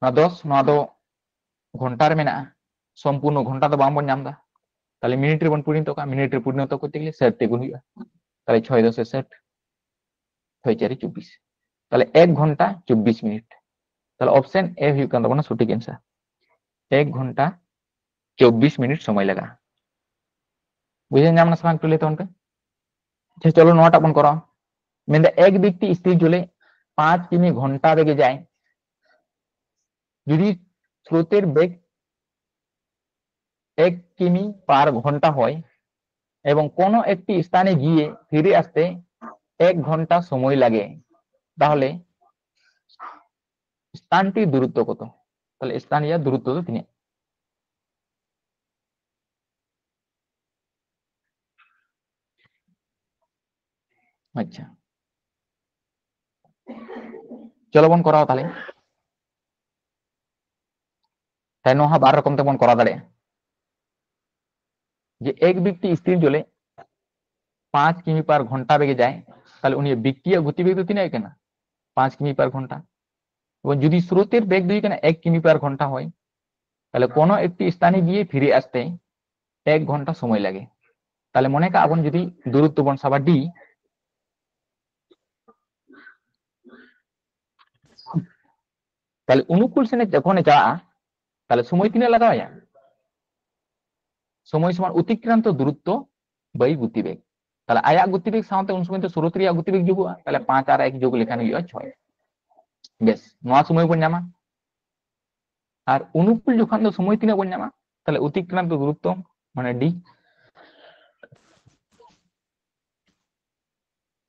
না 10 না দো ঘন্টার মেনা সম্পূর্ণ ঘন্টা তো বাম বন নামদা তাহলে মিনিটের বন পরিণত কা মিনিটের পরিণত করতে গেলে 60 তে গুণ হইয়া তাহলে 6 10 60 6 4 24 তাহলে 1 ঘন্টা 24 মিনিট তাহলে অপশন এ হইউ কান তবনা সঠিক आंसर 1 ঘন্টা 24 মিনিট সময় লাগা বুঝে নাম না সমান তুলে তখন पे চলো নোটা বন করো মেন্দা এক ব্যক্তি স্থির জলে 5 কিমি ঘন্টা বেগে যায় যদি স্রোতের বেগ 1 কিমি পার ঘন্টা হয় এবং কোন একটি স্থানে গিয়ে ফিরে আসতে 1 ঘন্টা সময় লাগে তাহলে স্থানটির দূরত্ব কত তাহলে স্থানীয় দূরত্ব তো তিনি আচ্ছা চলো বন করাও তাহলে তাই নোহা 12 রকম তেমন করা দাঁড়ে যে এক ব্যক্তি স্থির জলে 5 किमी पर घंटा बेगे जाए তাহলে উনি ব্যক্তির গতিবেগ তো তিনাই কেনা 5 কিমি পার ঘন্টা এবং যদি স্রোতের বেগ দুই কেনা 1 কিমি পার ঘন্টা হয় তাহলে কোনো একটি স্থানে গিয়ে ফিরে আসতে 1 ঘন্টা সময় লাগে তাহলে মনে কা আবন যদি দূরত্ব বন সাবা ডি তাহলে অনুকূল সেনে যখন যা তাহলে সময় তিনে লাগায়া সময় সমান অতিক্রান্ত দূরত্ব বাই গতিবেগ তাহলে আয়াক গতিবেগ সাথে উন সময় তো স্রোত রিয়া গতিবেগ যোগ তাহলে 5 আর 1 যোগ লেখানো হইয়া 6 বেশ নোয়া সময় বন নামা আর অনুকূল যখন তো সময় তিনে বন নামা তাহলে অতিক্রান্ত দূরত্ব মানে ডি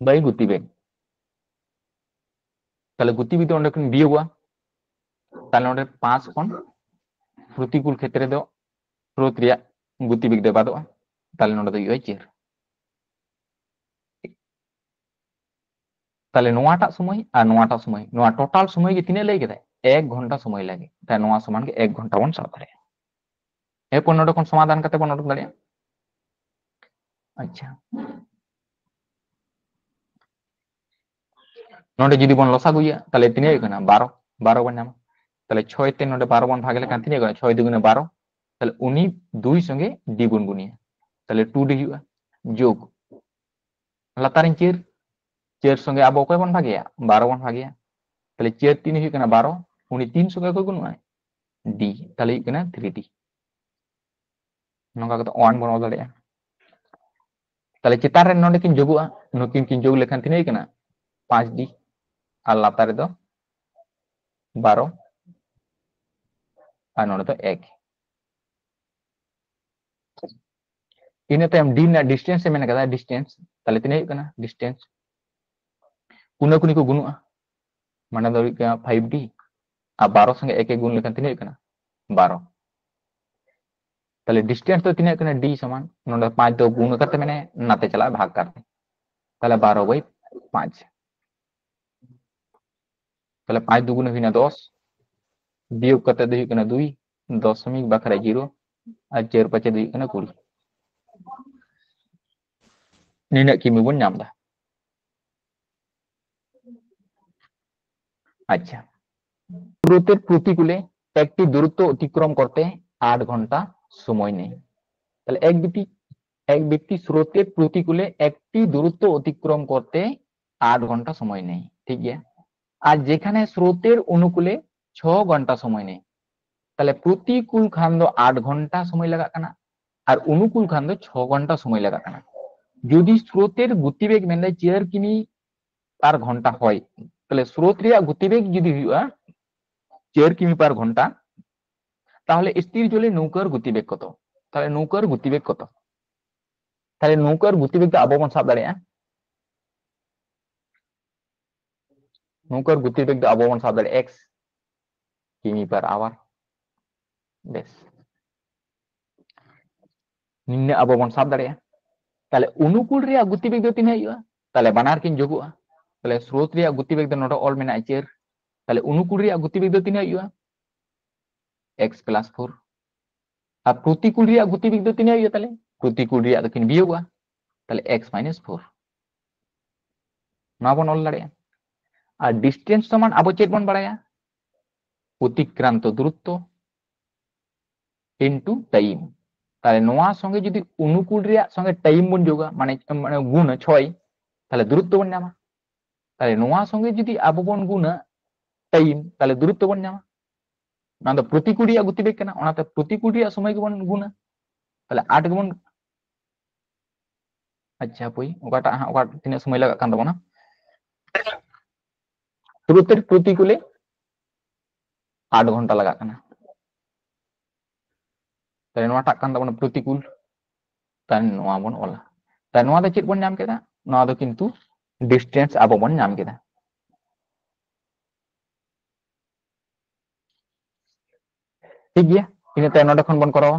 বাই গতিবেগ তাহলে গতিবিদ অনেক বিয়োগা তাহলে ওদের 5 কোণ প্রতিকূল ক্ষেত্রে দো স্রোত রিয়া গতিবেগ দে বাদো তাহলে নোটা তো ইয়ে চের তাহলে নোয়াটা সময় আর নোয়াটা সময় নোয়া টোটাল সময় কি তিনে লেগে দেয় 1 ঘন্টা সময় লাগে তাই নোয়া সমান के 1 ঘন্টা বন সাব দাঁড়িয়ে এরপর নোটা কোন সমাধান করতে বন নোটা দাঁড়িয়ে আচ্ছা নোটে যদি বন লসাগুইয়া তাহলে তিনে কেনা 12 12 বন নাম তাহলে 6 তে নোটে 12 বন ভাগলে কান তিনে কেনা 6 দুগুণে 12 তাহলে উনি 2 সঙ্গে দ্বিগুণ গুণিয়া তাহলে 2 ডি हुआ যোগ লাতারিন চের চের সঙ্গে আবো কয় বন ভাগিয়া 12 বন ভাগিয়া তাহলে চের 3 हुआ কেনা 12 উনি 3 সঙ্গে কয় গুণ ডি তাহলে কেনা 3d নঙ্কা কত 1 বন দাঁড়িয়ে তাহলে চেতার রে নোটে কিন যোগুয়া নকিন কিন যোগ লেখান তিনে কেনা 5d আর লাতারে তো 12 আর নোটে তো 1 इन तायम d ना डिस्टेंस से मैंने कहा डिस्टेंस ताले तिने कना डिस्टेंस कुना कुनी को गुनुआ माने दो क्या 5d आ 12 संगे एक एक गुण लेखन तिने कना 12 ताले डिस्टेंस तो तिने कना d समान नोडा 5 दो गुण करते मैंने नाते चला भाग करते ताले 12/5 ताले 5 दुगुण हुई 10 वियोग करते दो कना 2 दशमिक बखरा 0 আর 4 5 দুই কনা 20 নিনা কিমি বন নামদা আচ্ছা স্রোতের প্রতিকূলে একটি দূরত্ব অতিক্রম করতে 8 ঘন্টা সময় নেই তাহলে এক ব্যক্তি স্রোতের প্রতিকূলে একটি দূরত্ব অতিক্রম করতে 8 ঘন্টা সময় নেই ঠিক আছে আর যেখানে স্রোতের অনুকূলে 6 ঘন্টা সময় নেই তাহলে প্রতিকূল খান্দ 8 ঘন্টা সময় লাগা কানা আর অনুকূল খান্দ 6 ঘন্টা সময় লাগা কানা যদি স্রোতের গতিবেগ মেনে 4 কিমি পার ঘন্টা হয় তাহলে স্রোত রিয়া গতিবেগ যদি হুয়া 4 কিমি পার ঘন্টা তাহলে স্থির জলে নৌকার গতিবেগ কত তাহলে নৌকার গতিবেগ কত তাহলে নৌকার গতিবেগ তো আবহমান সাব দাঁড়িয়ে নৌকার গতিবেগ তো আবহমান সাব দাঁড়িয়ে x কিমি পার আওয়ার বেশ নিম্নে আবহমান সাব দাঁড়িয়ে তাহলে অনুকূল রিয়া গতিবেগ তো তিনে হুয়া তাহলে বানার কিন যোগুয়া তাহলে স্রোত রিয়া গতিবেগ তো নোটা অল মেনা চের তাহলে অনুকূল রিয়া গতিবেগ তো তিনে হুয়া x + 4 আর প্রতিকূল রিয়া গতিবেগ তো তিনে হুয়া তাহলে প্রতিকূল রিয়া তো কিন বিয়োগা তাহলে x - 4 না বন অল দাঁড়িয়ে আর ডিস্টেন্স সমান আবো চেক বন বাড়ায়া অতিক্রান্ত দূরত্ব ইনটু টাইম তাহলে নোয়া সঙ্গে যদি অনুকূল রিয়া সঙ্গে টাইম বন যোগা মানে মানে গুণ 6 তাহলে দূরত্ব বন নামা তাহলে নোয়া সঙ্গে যদি আবো বন গুণা টাইম তাহলে দূরত্ব বন নামা না তো প্রতিকূল রিয়া গতিবেগ কেনা ওনাতে প্রতিকূল রিয়া সময় কে বন গুণা তাহলে 8 কে বন আচ্ছা পই ওকাটা ওকা তিনে সময় লাগা কান তাবনা স্রোতের প্রতিকূলে 8 ঘন্টা লাগা কানা তাহলে নোয়াটা কান তাবনা প্রতিকূল তাই নোয়া বন ওলা তাই নোয়া দে চেক বন নাম কেদা নোয়া দো কিন্তু ডিস্টেন্স আবো বন নাম কেদা ঠিক গিয়া ᱤᱱᱟᱹ ᱛᱟᱭᱚᱢ ᱱᱚᱰᱮ ᱠᱷᱚᱱ ᱵᱚᱱ ᱠᱚᱨᱟᱣᱟ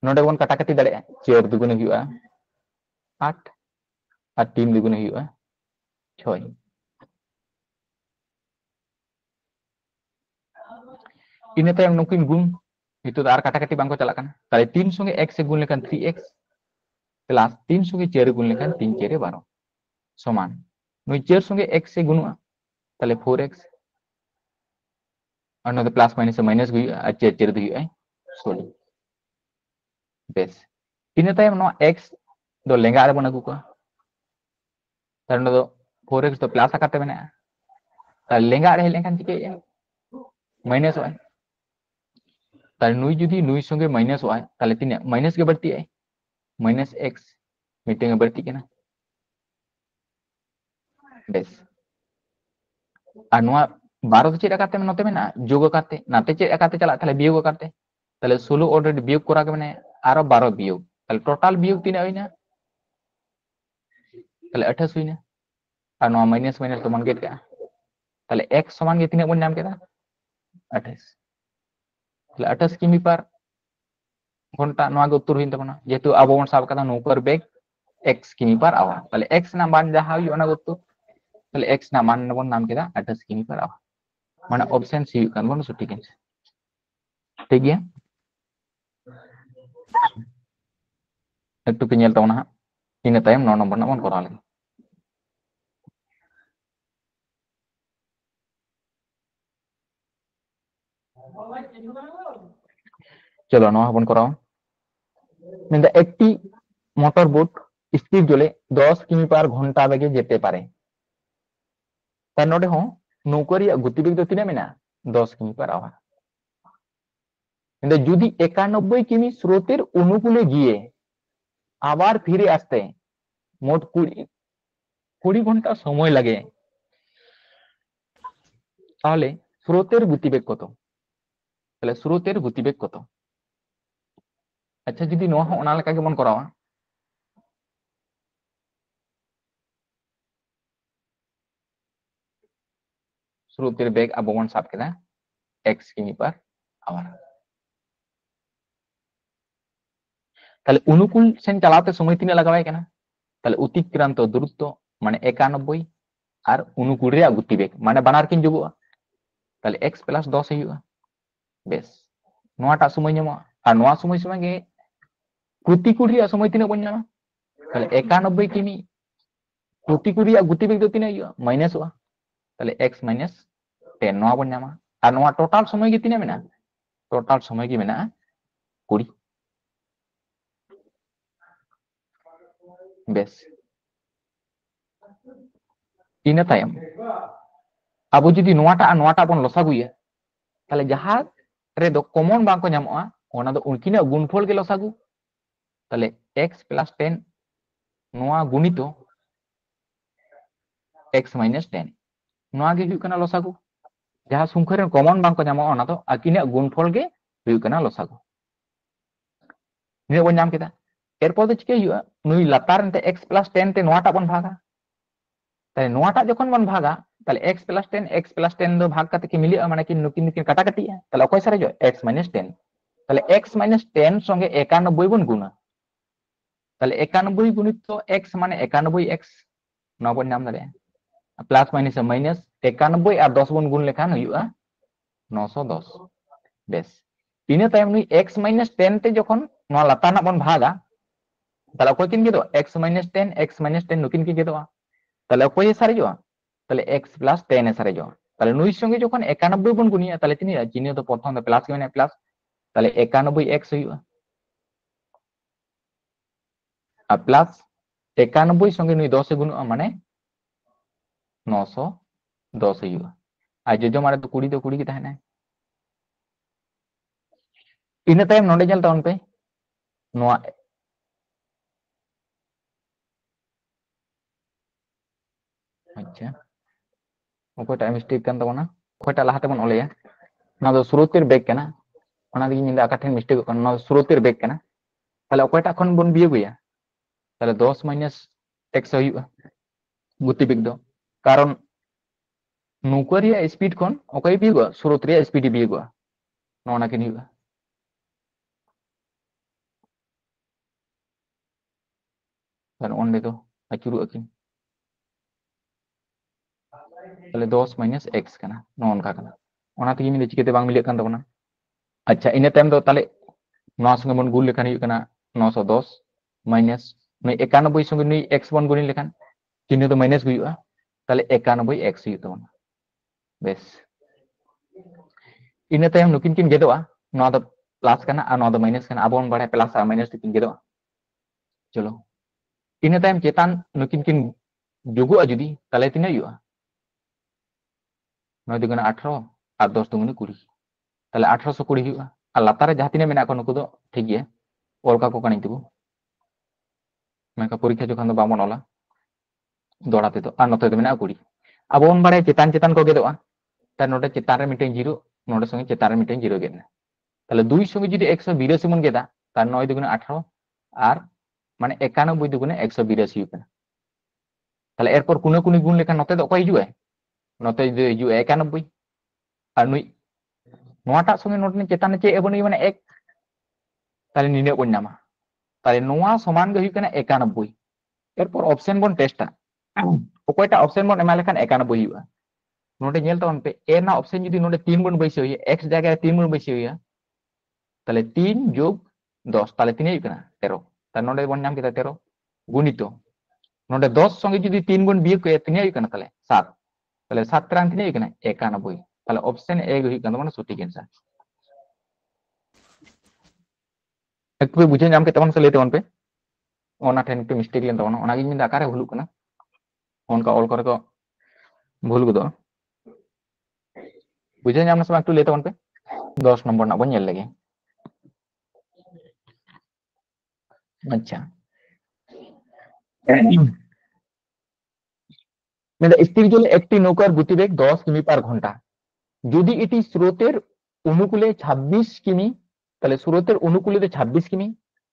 ᱱᱚᱰᱮ ᱵᱚᱱ ᱠᱟᱴᱟᱠᱟᱴᱤ ᱫᱟᱲᱮᱭᱟᱜᱼᱟ 4 দুগুণে ᱦᱩᱭᱩᱜᱼᱟ 8 আর 3 দুগুণে ᱦᱩᱭᱩᱜᱼᱟ 6 ᱤᱱᱟᱹ ᱛᱟᱭᱚᱢ ᱱᱩᱠᱤᱱ গুণ নিতোগ আর কাটাকাটি বাঙ্ক চালা কানা তাহলে 3 সঙ্গে x এ গুণ লেখান 3x प्लस 3 संगे 4 गुण लेखान 3 4 12 समान नुई 4 संगे x से गुणुआ ताले 4x और नोदे प्लस माइनस माइनस हुई और 4 4 दी है 16 बेस इन तायम नो x दो लेंगा रे बना गुको तार नो 4x तो प्लस आकाते मेना तार लेंगा रे लेंखान चिके माइनस होय तार नुई जुदी नुई संगे माइनस होय ताले तिने माइनस के बढ़ती है माइनस x मीटिंग बढ़ती के ना बेस और नुआ 12 तो चेक आकाते में नोते में ना जोग आकाते नाते चेक आकाते चला ताले बियोग आकाते ताले 16 ऑलरेडी बियोग करा के मैंने आरो 12 बियोग ताले टोटल बियोग तीन होइना ताले 28 हुइना और नुआ माइनस माइनस तो मन गेट का ताले x समान के तीन बन नाम केदा 28 ताले 28 किमी पर घंटा नुआ के उत्तर हुइन तबना जेतु अब बन साब कदा नौकर बेग x किमी पर आवा ताले x ना मान जहां हुइ ओना उत्तर ताले x ना मान बन नाम केदा 28 किमी पर आवा माने ऑप्शन सी kan bon सटीक आंसर ठीक है एकटू पे ñel tawna ina tayam 9 number ना बन करा लगे चलो नवा बन कराओ मेंदा एकटी मोटर बोट स्पीड जोले 10 किमी पर घंटा बेगे जेते पारे तार नोडे हो नौकरी गतिवेग दो तीना मेना 10 किमी पर आवर मेंदा जुदी 91 किमी स्रोतेर अनुकूले गिये आबार फिरे आसते मोट 20 घंटा समय लागे ताहले स्रोतेर गतिवेग कत ताहले स्रोतेर गतिवेग कत अच्छा जुदी नोआ हो ओना लेका के बन करावा स्रोतेर बेग अब बन साब केदा x किमी पर आवर ताहले अनुकूल सेन चलाते समय तीना लगावाय केना ताहले अतिक्रांत द्रुत माने 91 और अनुकूल रे गतिवेग माने बानार किन जोगोआ ताहले x + 10 हुआ बेस नोआटा समय ᱧᱟᱢᱚᱜᱼᱟ और नोआ समय समय गे प्रतिकूल रे समय तीना बन ᱧᱟᱢᱟ ताहले 91 किमी प्रतिकूल रे गतिवेग दो तीना हुआ माइनस हुआ ताहले x - 10 नोआ बन ᱧᱟᱢᱟ और नोआ टोटल समय गे तीना मेना टोटल समय गे मेना 20 बेस इन तायम अब जुदी नोआटा बन लसागुया ताहले जहां रे दो कॉमन बांग को ᱧᱟᱢᱚᱜᱼᱟ ओना दो उनकिना गुणफल के लसागु ताहले x + 10 नोआ गुणितो x - 10 नोआ गे हुई कना लसागु जहां संख्या रे कॉमन बांग को ᱧᱟᱢᱚᱜᱼᱟ ओना दो आकिना गुणफल के हुई कना लसागु ने बन नाम केदा एरपर दो चिके हुआ नुई लातार नते x + 10 ते नोआटा बन भागा ताले नोआटा जखन बन भागा ताले x + 10 दो भाग काते के मिलिया माने कि नुकिन नुकिन काटा काटिया ताले अकय सारे जो x - 10 ताले x - 10 संगे 91 बन गुणा ताले 91 गुणित तो x माने 91x नौ बन नाम दारे प्लस माइनस माइनस 91 और 10 बन गुण लेखान हुआ 910 बेस इन तायम नुई x - 10 ते जखन नो लाताना बन भागा ताले अकय किन गेदो x - 10 नुकिन के गेदो ताले अकय सारे जो ताले x + 10 सारे जो ताले नुई संगे जखन 91 बन गुणिया ताले तिनी चिन्ह तो प्रथम दो प्लस के माने प्लस ताले 91x हुआ और प्लस 91 संगे नुई 10 गुणुआ माने 910 हुआ और जोजो मारे तो 20 के तहना इन तायम नोडे जल ताउन पे नोआ अच्छा ओकोटा मिस्टेक kan tabona ओकोटा लाहाते बन ओलेया ना दो स्रोतेर बेग केना ओना दी निंदा आकाठेन मिस्टेक कन ना स्रोतेर बेग केना ताले ओकोटा खन बन बियो गया ताले 10 - x हुआ गतिवेग दो कारण नौकरिया स्पीड खन ओकय बियो स्रोत रे स्पीड बियो नोना के हुआ ताले ओंडे दो अचुरु अकिन ताले 10 - x कना नोन का कना ओना तगी मिले चिकेते बांग मिले कन तबना अच्छा इन टाइम दो ताले 9 संगे बन गुल लेखान हुई कना 910 - ᱱᱩᱭ 91 संगे नुई x बन गुणी लेखान चिन्ह तो माइनस हुआ ताले 91 x हुई तो बेस इन तायम नुकिन किन गेदोआ नोआ दो प्लस करना और नोआ दो माइनस करना अब बन बढ़े प्लस और माइनस किन गेदोआ चलो इन तायम चेतान नुकिन किन जुगुआ जुदी ताले तिना हुआ 9 दुगुना 18 और 10 दुगुना 20 ताले 1820 हुआ और लातारे जहाँ तिना मेना को नुकु दो ठीक है और का को कनिं तिबु मैं का परीक्षा जोखान दो बामन ओला दौड़ाते तो और नोते तो मेना 20 अब बन बढ़े चेतान चेतान को गेदोआ तार नोटे चेतान रे मिटेन जीरो नोटे संगे चेतान रे मिटेन जीरो गेदना ताले 2 संगे जुदी 182 मन गेदा तार 9 दुगुना 18 और माने 91 दुगुना 182 हुआ ताले एरपर कुने कुने गुण लेखा नोते तो को हिजुए नोते जो हिजु 91 और नुई नोआटा संगे नोटे चेतान चे एबन माने 1 ताले निने बन नामा ताले नोआ समान गे हुई कना 91 एरपर ऑप्शन बन टेस्टा ओकोयटा ऑप्शन बन एमा लेखान 91 हुआ नोटे नेल तवन पे ए ना ऑप्शन जुदी नोटे 3 बन बैसे हुई x जगह 3 बन बैसे हुई ताले 3 जोग 10 ताले तिने हुई कना 13 ताले नोटे बन नाम केता 13 गुणितो नोटे 10 संगे जुदी 3 बन बियो के तिने हुई कना ताले 7 ताले 7 तरंग तिने हुई कना 91 ताले ऑप्शन ए हुई कना माने सटीक आंसर एक पे बुझे नाम के तवन से लेते वन पे ओना ठेन पे मिस्टेक लेन तवन ओना गिन मिन आकारे भूलु कना उनका ऑल करे को भूल गदो बुझे नाम से एकटू लेते वन पे 10 नंबर ना बन लगे अच्छा स्थिर जले একটি নৌকার গতিবেগ 10 কিমি পার ঘন্টা যদি এটি স্রোতের অনুকূলে 26 কিমি তাহলে স্রোতের অনুকূলে 26 কিমি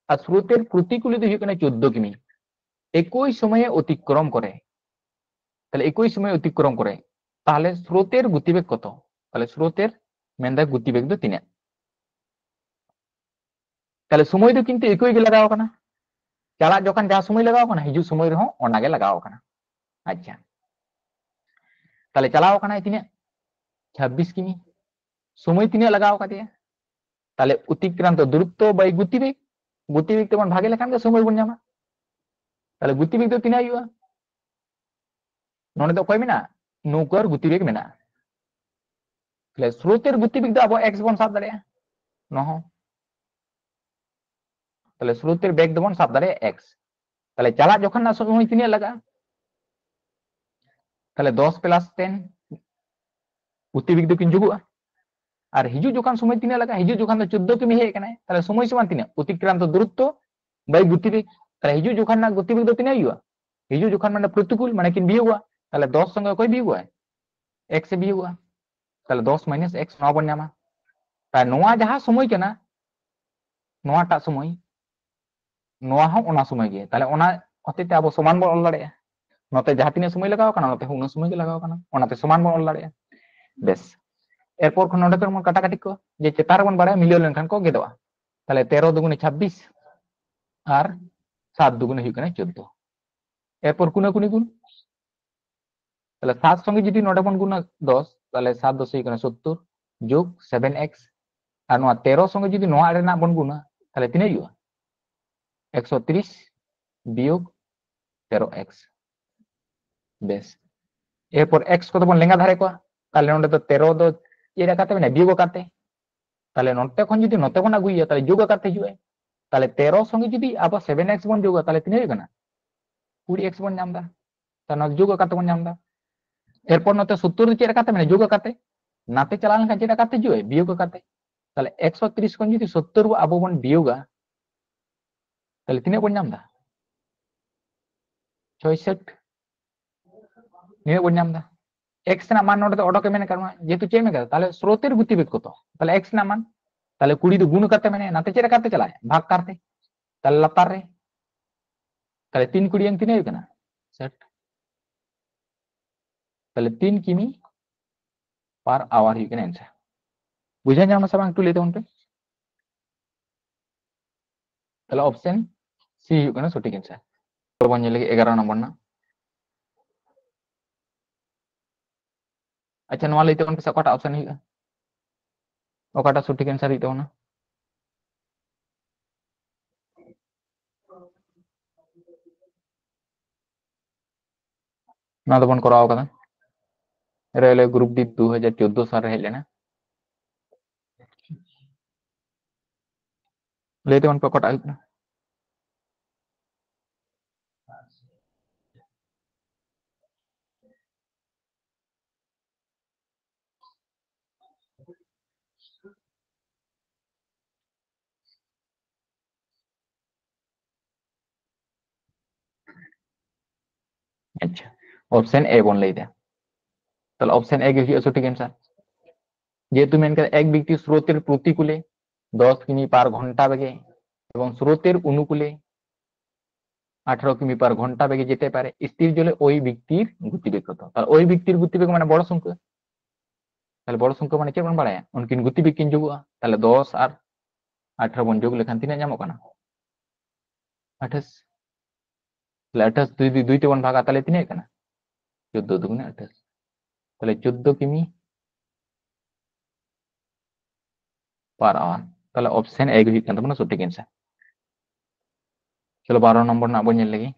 আর স্রোতের প্রতিকূলে হয়ে কিনা 14 কিমি একই সময়ে অতিক্রম করে তাহলে একই সময়ে অতিক্রম করে তাহলে স্রোতের গতিবেগ কত তাহলে স্রোতের মেন্দা গতিবেগ তো 3 তাহলে সময় তো কিন্তু একই গে লাগাও কানা চালা যখন যা সময় লাগাও কানা হিজু সময় রহ ওনাগে লাগাও কানা আচ্ছা তাহলে চালাও কানা তিনে 26 কিমি সময় তিনে লাগাও কাতে তাহলে অতিক্রান্ত দূরত্ব বাই গতিবেগ গতিবেগ তেমন ভাগে লেখান গে সময় বন যামা তাহলে গতিবেগ তো তিনে আইবা ননে তো কই মেনা নৌকার গতিবেগ মেনা তাহলে স্রোতের গতিবেগ তো আবো x বন সাব দাঁড়িয়া নহ তাহলে স্রোতের বেগ দবন সাব দাঁড়িয়া x তাহলে চালা যখন না সময় তিনে লাগা তাহলে 10 প্লাস 10 গতিবেগ তো কিন যুগুয়া আর হিজু যখন সময় তিনে লাগা হিজু যখন তো 14 কিমি হে কানে তাহলে সময় সমান তিনে অতিক্রান্ত দূরত্ব বাই গতিবেগ তাহলে হিজু যখন না গতিবেগ তো তিনে আইবা হিজু যখন মানে প্রতিকূল মানে কিন বিয়োগা তাহলে 10 সঙ্গে কই বিয়োগা x से বিয়োগা তাহলে 10 মাইনাস x 9 বন যামা তাই নোয়া যাহা সময় কেনা নোয়াটা সময় নোয়া হও ওনা সময় গে তাহলে ওনা হতেতে আবো সমান বন অল দাড়িয়া নতে যাহা তিনে সময় লাগাও কানা নতে উনা সময় গে লাগাও কানা ওনাতে সমান বন অল দাড়িয়া বেশ এরপর কোন নডে কোন কাটাকাটি को যে চেতার বন বাড়া মিলিও লেনখান को গেদवा তাহলে 13 দুগুণে 26 আর 7 দুগুণে হই কানা 14 এরপর কোন কোন গুণ তাহলে 7 সঙ্গে যদি নডে বন গুণ 10 তাহলে 7 10 হই কানা 70 যোগ 7x আর নোয়া 13 সঙ্গে যদি নোয়া আরে না বন গুণ তাহলে তিনে হইবা 130 বিয়োগ 13x বেশ এরপর x কত বন লেঙ্গা ধারে को তাহলে নডে তো 13 দো ये रखा था বিয়োগ করতে তাহলে নতে কোন যদি নতে কোন আগুইয়া তাহলে যোগ করতে হিজুয়ে তাহলে 13 সঙ্গে যদি আবার 7x বন যোগ তাহলে তিনে হইবে না 20x বন নামদা তাহলে নতে যোগ করতে বন নামদা এরপর নতে 70 চেয়ে রাখাতে মানে যোগ করতে নাতে চালান কাছে রাখাতে হিজুয়ে বিয়োগ করতে তাহলে 130 কোন যদি 70 আবো বন বিয়োগা তাহলে তিনে বন নামদা 66 নিয়ে বন নামদা x না মান নতে অটোকে মেনে করমা যেহেতু চেয়ে মেনে তাহলে স্রোতের গতিবেগ কত তাহলে x না মান তাহলে 20 তো গুণ করতে মানে নাতে চেয়ে রাখাতে চালায় ভাগ করতে তাহলে লাতার রে তাহলে 3 20 अंक 3 হইবে না সেট তাহলে 3 কিমি পার আওয়ার হইবে না आंसर বুঝেন আমরা সব একটু লেতে হন তাহলে অপশন সি হইবে না সঠিক आंसर তো বন লাগে 11 নম্বর না আচ্ছা নোয়া লেতে হন কটা অপশন হইবে ওকাটা সঠিক आंसर হইতো না ना तो बन कराओ कदा रेलवे ग्रुप डी 2014 साल रहे लेना लेते बन पकड़ आई ना अच्छा ऑप्शन ए बन लेते তাহলে অপশন এ কি সঠিক অ্যান্সার যেহেতু মেনকার এক ব্যক্তি স্রোতের প্রতিকূলে 10 কিমি পার ঘন্টা বেগে এবং স্রোতের অনুকূলে 18 কিমি পার ঘন্টা বেগে যেতে পারে স্থির জলে ওই ব্যক্তির গতিবেগ কত তাহলে ওই ব্যক্তির গতিবেগ মানে বড় সংখ্যা তাহলে বড় সংখ্যা মানে কেমন বাড়ায় উনকিন গতিবেগ কিন যোগা তাহলে 10 আর 18 বন যোগ লেখান তিনা ᱧᱟᱢᱚᱜ ᱠᱟᱱᱟ 28 তাহলে 28 দুই দুইতে বন ভাগা তাহলে তিনাই কানা 14 দুগুণে 28 তাহলে 14 কিমি পার আওয়ার তাহলে অপশন এ ᱦᱩᱭᱩᱜ ᱠᱟᱱ ᱛᱟᱵᱚᱱᱟ সঠিক অ্যান্সার চলো 12 নম্বর না বন ᱧᱮᱞ ᱞᱮᱜᱮ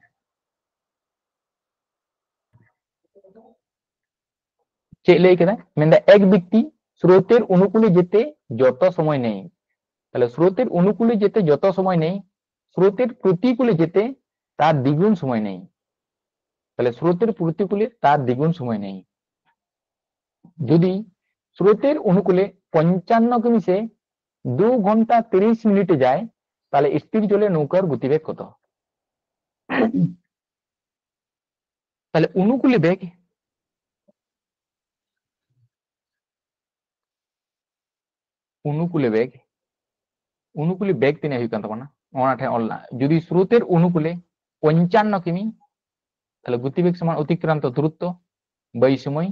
चेक लई केदा मेंदा एक व्यक्ति स्रोतेर अनुकूले जेते যত সময় নেই তাহলে স্রোতের অনুকূলে যেতে যত সময় নেই স্রোতের প্রতিকূলে যেতে তার দ্বিগুণ সময় নেই তাহলে স্রোতের প্রতিকূলে তার দ্বিগুণ সময় নেই যদি স্রোতের অনুকূলে 55 কিমি সে 2 ঘন্টা 30 মিনিটে যায় তাহলে স্থির জলে নৌকার গতিবেগ কত তাহলে অনুকূলে বেগ অনুকূলে বেগ অনুকূলে বেগ তিনে ᱦᱩᱭᱩᱜ ᱠᱟᱱ ᱛᱟᱵᱚᱱᱟ ᱚᱱᱟ ᱴᱷᱮᱱ ᱚᱞ যদি স্রোতের অনুকূলে 55 কিমি তাহলে গতিবেগ সমান অতিক্রান্ত দূরত্ব বাই সময়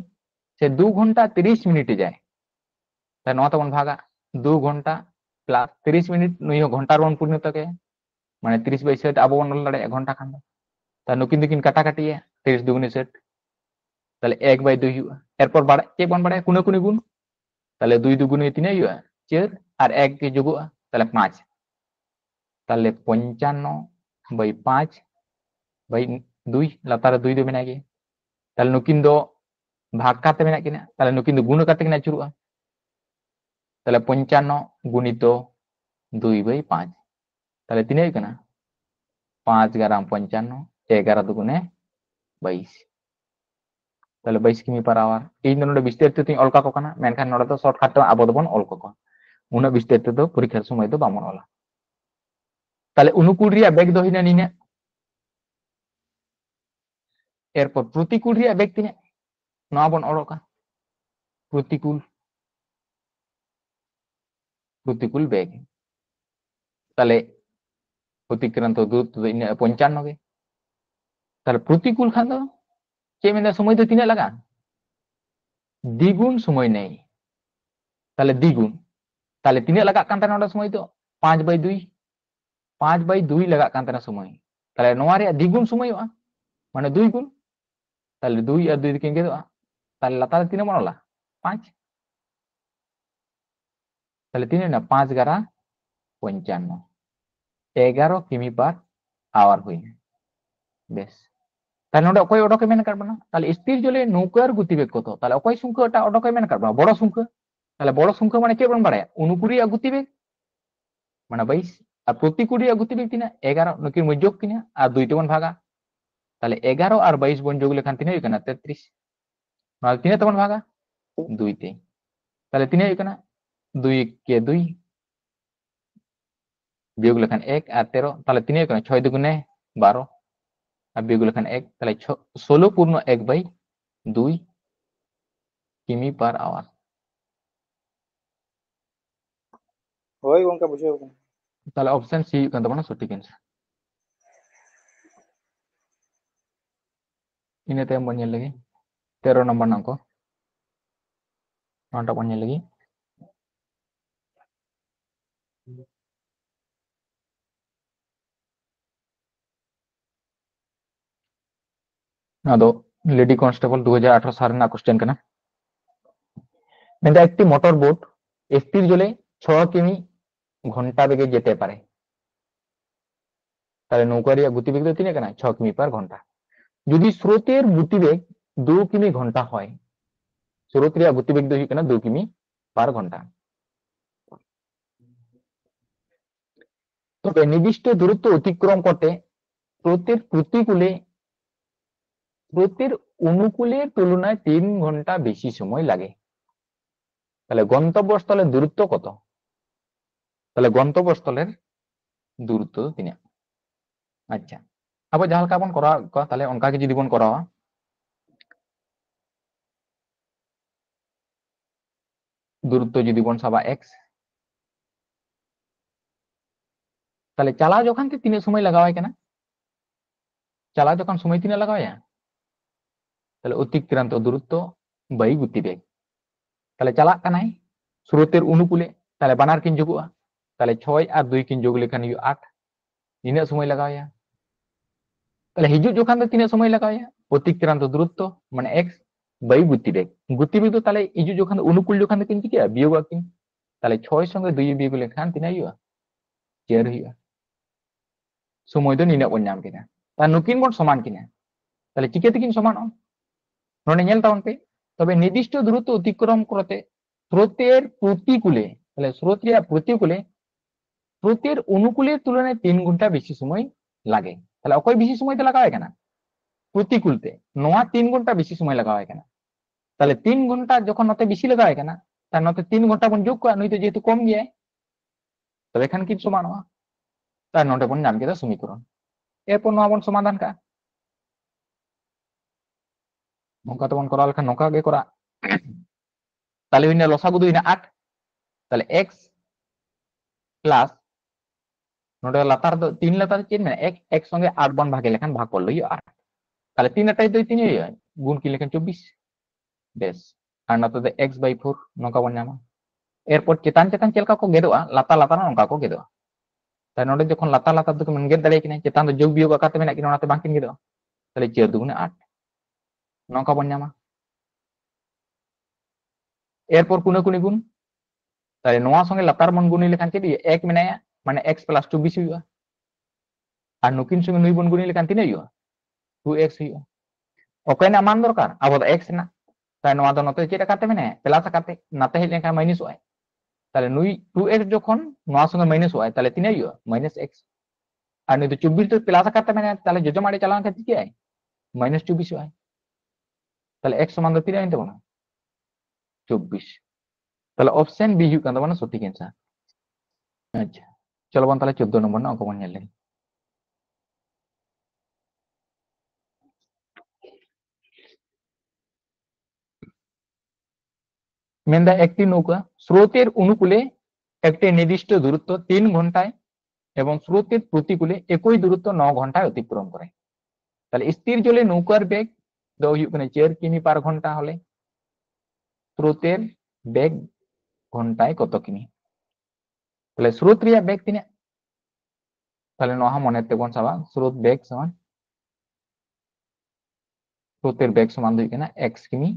সে 2 ঘন্টা 30 মিনিটে যায় তাহলে নয় তখন ভাগা 2 ঘন্টা প্লাস 30 মিনিট নয় ঘন্টার বন পূর্ণতা কে মানে 30 বাই 60 আবো বন লড়ে 1 ঘন্টা খান তাহলে নুকিন দিকিন কাটা কাটিয়ে 30 দুগুণে 60 তাহলে 1 বাই 2 হুয়া এরপর বাড়ে কে বন বাড়ে কোনে কোনে গুণ তাহলে 2 দুগুণে 3 হুয়া 4 আর 1 কে যোগা তাহলে 5 তাহলে 55 বাই 5 বাই 2 লাতারে 2 দে মেনা গে তাহলে নুকিন দো ভাগ কাতে মেনা কিনা তাহলে নুকিন দো গুণ কাতে কিনা চুরুয়া তাহলে 55 গুণিত 2 বাই 5 তাহলে তিনে কিনা 5 গ্রাম 55 11 দুগুণে 22 তাহলে 22 কিমি পার আওয়ার এই নোডে বিস্তারিত তিন অলকা কো কানা মেনখান নোডে তো শর্টকাট তো আবো দবন অল কো উনা বিস্তারিত তো পরীক্ষার সময় তো বামন ওলা তাহলে অনুকূল রিয়া বেগ দো হিনা নিনা এরপর প্রতিকূল রিয়া বেগ তিনা নয়া বন অরকা প্রতিকূল প্রতিকূল বেগ তাহলে অতিক্রান্ত দূরত্ব 55 গে তাহলে প্রতিকূল খান দো चे मेंदा समय तो तीना लगा দ্বিগুণ সময় নেই তাহলে দ্বিগুণ তাহলে তিনে লাগা কান তানা ওটা সময় তো 5 বাই 2 5 বাই 2 লাগা কান তানা সময় তাহলে নোয়া রে দ্বিগুণ সময় হওয়া মানে 2 গুণ তাহলে 2 আর 2 দিকে গেদা তাহলে লাতার তিনে মনলা 5 তাহলে তিনে না 5 গারা 55 11 কিমি পার আওয়ার হই বেশ তাহলে ওটা অকয় ওটাকে মেনে কাটবা না তাহলে স্থির জলে নৌকার গতিবেগ কত তাহলে অকয় সংখ্যাটা ওটাকে মেনে কাটবা বড় সংখ্যা তাহলে বড় সংখ্যা মানে কে বন বাড়ায় অনুকূলীয় গতিবেগ মানে 22 আর প্রতিকূলীয় গতিবেগ কিনা 11 নকির মধ্যক কিনা আর দুইটা বন ভাগা তাহলে 11 আর 22 বন যোগ লেখান তিনে কিনা 33 মানে তিনে তখন ভাগা দুইতে তাহলে তিনে কিনা 2 কে 2 বিয়োগ লেখান 1 আর 13 তাহলে তিনে কিনা 6 দুগুণে 12 আর বিয়োগ লেখান 1 তাহলে 16 পূর্ণ 1 বাই 2 কিমি পার আওয়ার होय गंका बुझाव कना তাহলে অপশন সি কান তবনা সঠিক অ্যান্সার ইনে তেম বন লাগি 13 নম্বর নাম কো নটা বন লাগি আদো লেডি কনস্টেবল 2018 সালের না কোশ্চেন কানা মেন্দা একটি মোটর বোট স্থির জলে 6 কিমি ঘন্টা বেগে যেতে পারে তাহলে নৌকার গতিবেগ তো তিনে কেনা 6 কিমি পার ঘন্টা যদি স্রোতের গতিবেগ 2 किमी घंटा হয় স্রোত রিয়া গতিবেগ দই কেনা 2 কিমি পার ঘন্টা তবে নির্দিষ্ট দূরত্ব অতিক্রম করতে স্রোতের প্রতিকূলে স্রোতের অনুকূলের তুলনায় 3 ঘন্টা বেশি সময় লাগে তাহলে গন্তব্যস্থলের দূরত্ব কত তাহলে গন্তব্যস্থলের দূরত্ব তিনা আচ্ছা আবো যাহা লেকা বন করা তাহলে অনকা কে যদি বন করা দূরত্ব যদি বন সাবা x তাহলে চালা যখন তিনে সময় লাগাওয়াই কেনা চালা যখন সময় তিনে লাগাওয়া তাহলে অতিক্রান্ত দূরত্ব বাই গতিবেগ তাহলে চালাক কানাই স্রোতের অনুকূলে তাহলে বানার কিন যোগुआ তাহলে 6 আর 2 কিন যোগ লেখান 8 ইনা সময় লাগাওয়া তাহলে হিজুক যখন তিনে সময় লাগাওয়া অতিক্রান্ত দূরত্ব মানে x বাই গতিবেগ গতিবেগ তো তাহলে হিজুক যখন অনুকূল যখন কিন কি বিয়োগ কিন তাহলে 6 সঙ্গে 2 বিয়োগ লেখান তিনা 4 হইয়া সময় তো নিনা বন নাম কিনা তা নুকিন বন সমান কিনা তাহলে চিকাতে কিন সমান ননে নেল তাউন पे তবে নির্দিষ্ট দূরত্ব অতিক্রম করতে স্রোতের প্রতিকূলে তাহলে স্রোত রিয়া প্রতিকূলে স্রোতের অনুকূলের তুলনায় 3 ঘন্টা বেশি সময় লাগে তাহলে অকয় বেশি সময় লাগাওয়া কেনা প্রতিকূলতে নোয়া 3 ঘন্টা বেশি সময় লাগাওয়া কেনা তাহলে 3 ঘন্টা যখন নতে বেশি লাগাওয়া কেনা তার নতে 3 ঘন্টা বন যোগ করা নইতে যেহেতু কম গিয়ে তবে এখান কি সমান হওয়া তার নটে বন নাম কেদা সমীকরণ এরপর নোয়া বন সমাধান কা নৌকা তো বন করা লেখা নৌকা গে করা তাহলে হইনা লসাগু দুই না 8 তাহলে x প্লাস নোটে লাতার 3 লাতার চেন মানে x সঙ্গে 8 বন ভাগে লেখান ভাগ করলো 8 তাহলে 3 আটাই 2 3 গুণ কি লেখান 24 বেশ আর না তো x/4 নৌকা বন নামা এরপর চেতান চেতান চেলকা को गेदोआ लाता लाता नौका को गेदोआ তাই নোটে যখন লাতা লাতা দুকে মন গেদ দাঁড়িয়ে কিনা চেতান যোগ বিয়োগ আকাতে মেনা কিনা ওনাতে বাকিন गेदोआ তাহলে 4 2 8 নৌকা বন নামা এরপর কোনে কোনে গুণ তাহলে নোয়া সঙ্গে লাতার মন গুণি লেখান চেদি 1 মেনায়া মানে x + 24 হইবা আর নুকিন সঙ্গে নুই বন গুণি লেখান তিনে হইবা 2x হইবা ওকে না মান দরকার আবার x না তাই নোয়া তো নতে চেটা কাতে মেনে প্লাস কাতে নাতে হেলে লেখা মাইনাস হয় তাহলে নুই 2x যখন নোয়া সঙ্গে মাইনাস হয় তাহলে তিনে হইবা -x আর নুই তো 24 তো প্লাস কাতে মেনে তাহলে যোজো মারি চালান কাতে কি হয় -24 হয় তাহলে x সমান তো তিনে আনতে বনা 24 তাহলে অপশন বি হিউ কান মানে সঠিক आंसर আচ্ছা চলো বন তাহলে 14 নম্বর না অঙ্ক বন নেলে মেন্দা একটি নৌকা স্রোতের অনুকূলে একটি নির্দিষ্ট দূরত্ব 3 ঘন্টায় এবং স্রোতের প্রতিকূলে একই দূরত্ব 9 ঘন্টায় অতিক্রম করে তাহলে স্থির জলে নৌকার বেগ দ হিউ কানে 4 কিমি পার ঘন্টা হলে স্রোতের বেগ ঘন্টায় কত কিমি তাহলে স্রোত রিয়া বেগ তিনে তাহলে নহা মনেতে বন সাবা স্রোত বেগ সমান স্রোতের বেগ সমান দুই কিনা x কিমি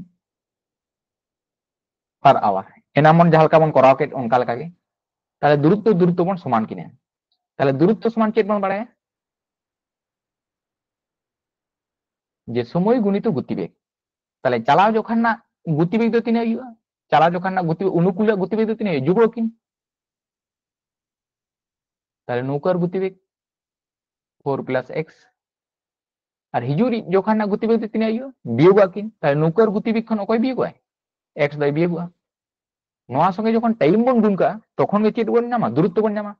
পার আওয়ার এনা মন যাহালকা বন করাও কে অনকা লেকা গে তাহলে দূরত্ব বন সমান কিনা তাহলে দূরত্ব সমান চেত বন বাড়ায় যে সময় গুণিত গতিবেগ তাহলে চালাও যখন না গতিবেগ তো তিনে হইবা চালাও যখন না গতি অনুকূল গতিবেগ তো তিনে যুগল কিন তাহলে নৌকার গতিবেগ 4 + x আর হিজুরি যখন না গতিবেগ তো তিনে হইবা বিয়োগ কিন তাহলে নৌকার গতিবেগ খন অকয় বিয়োগ হয় x বাই বিয়োগ নোয়া সঙ্গে যখন টাইম বন গুণকা তখন গে চেত বন নামা দূরত্ব বন নামা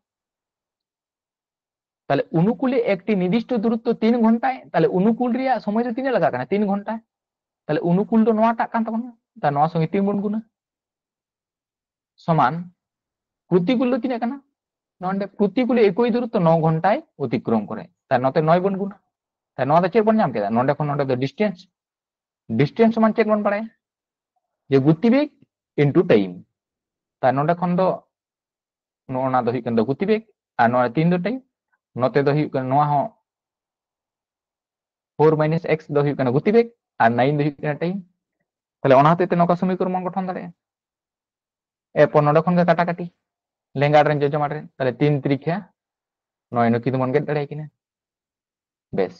তাহলে অনুকূলে একটি নির্দিষ্ট দূরত্ব 3 ঘন্টায় তাহলে অনুকূল রিয়া সময় তো তিনে লাগা কানা 3 ঘন্টা তাহলে অনুকূল তো নোয়া টাক কান তাবনা তা নোয়া সঙ্গে 3 বন গুণা সমান প্রতিকূল তিনে কানা নন্ডে প্রতিকূলে একই দূরত্ব 9 ঘন্টায় অতিক্রম করে তার নতে 9 বন গুণা তাই নোয়া চেক বন নাম কেদা নন্ডে খন নন্ডে তো ডিস্টেন্স সমান চেক বন পড়ে যে গতিবেগ ইনটু টাইম তাই নন্ডে খন দো নোনা দো হিকন দো গতিবেগ আর নোয়া 3 দো টাইম নতে দো হিকন নোয়া हो 4 - x দো হিকন গতিবেগ আর 9 দো হিকন টাইম তাহলে ওনা হতে নৌকা সমীকরণ মন গঠন দাঁড়ায় এরপর নন্ডে খন গে কাটাকাটি লেঙ্গা রেন যোজো মারেন তাহলে 3 3 9 নুকি মন গে দাঁড়ায় কিনা বেশ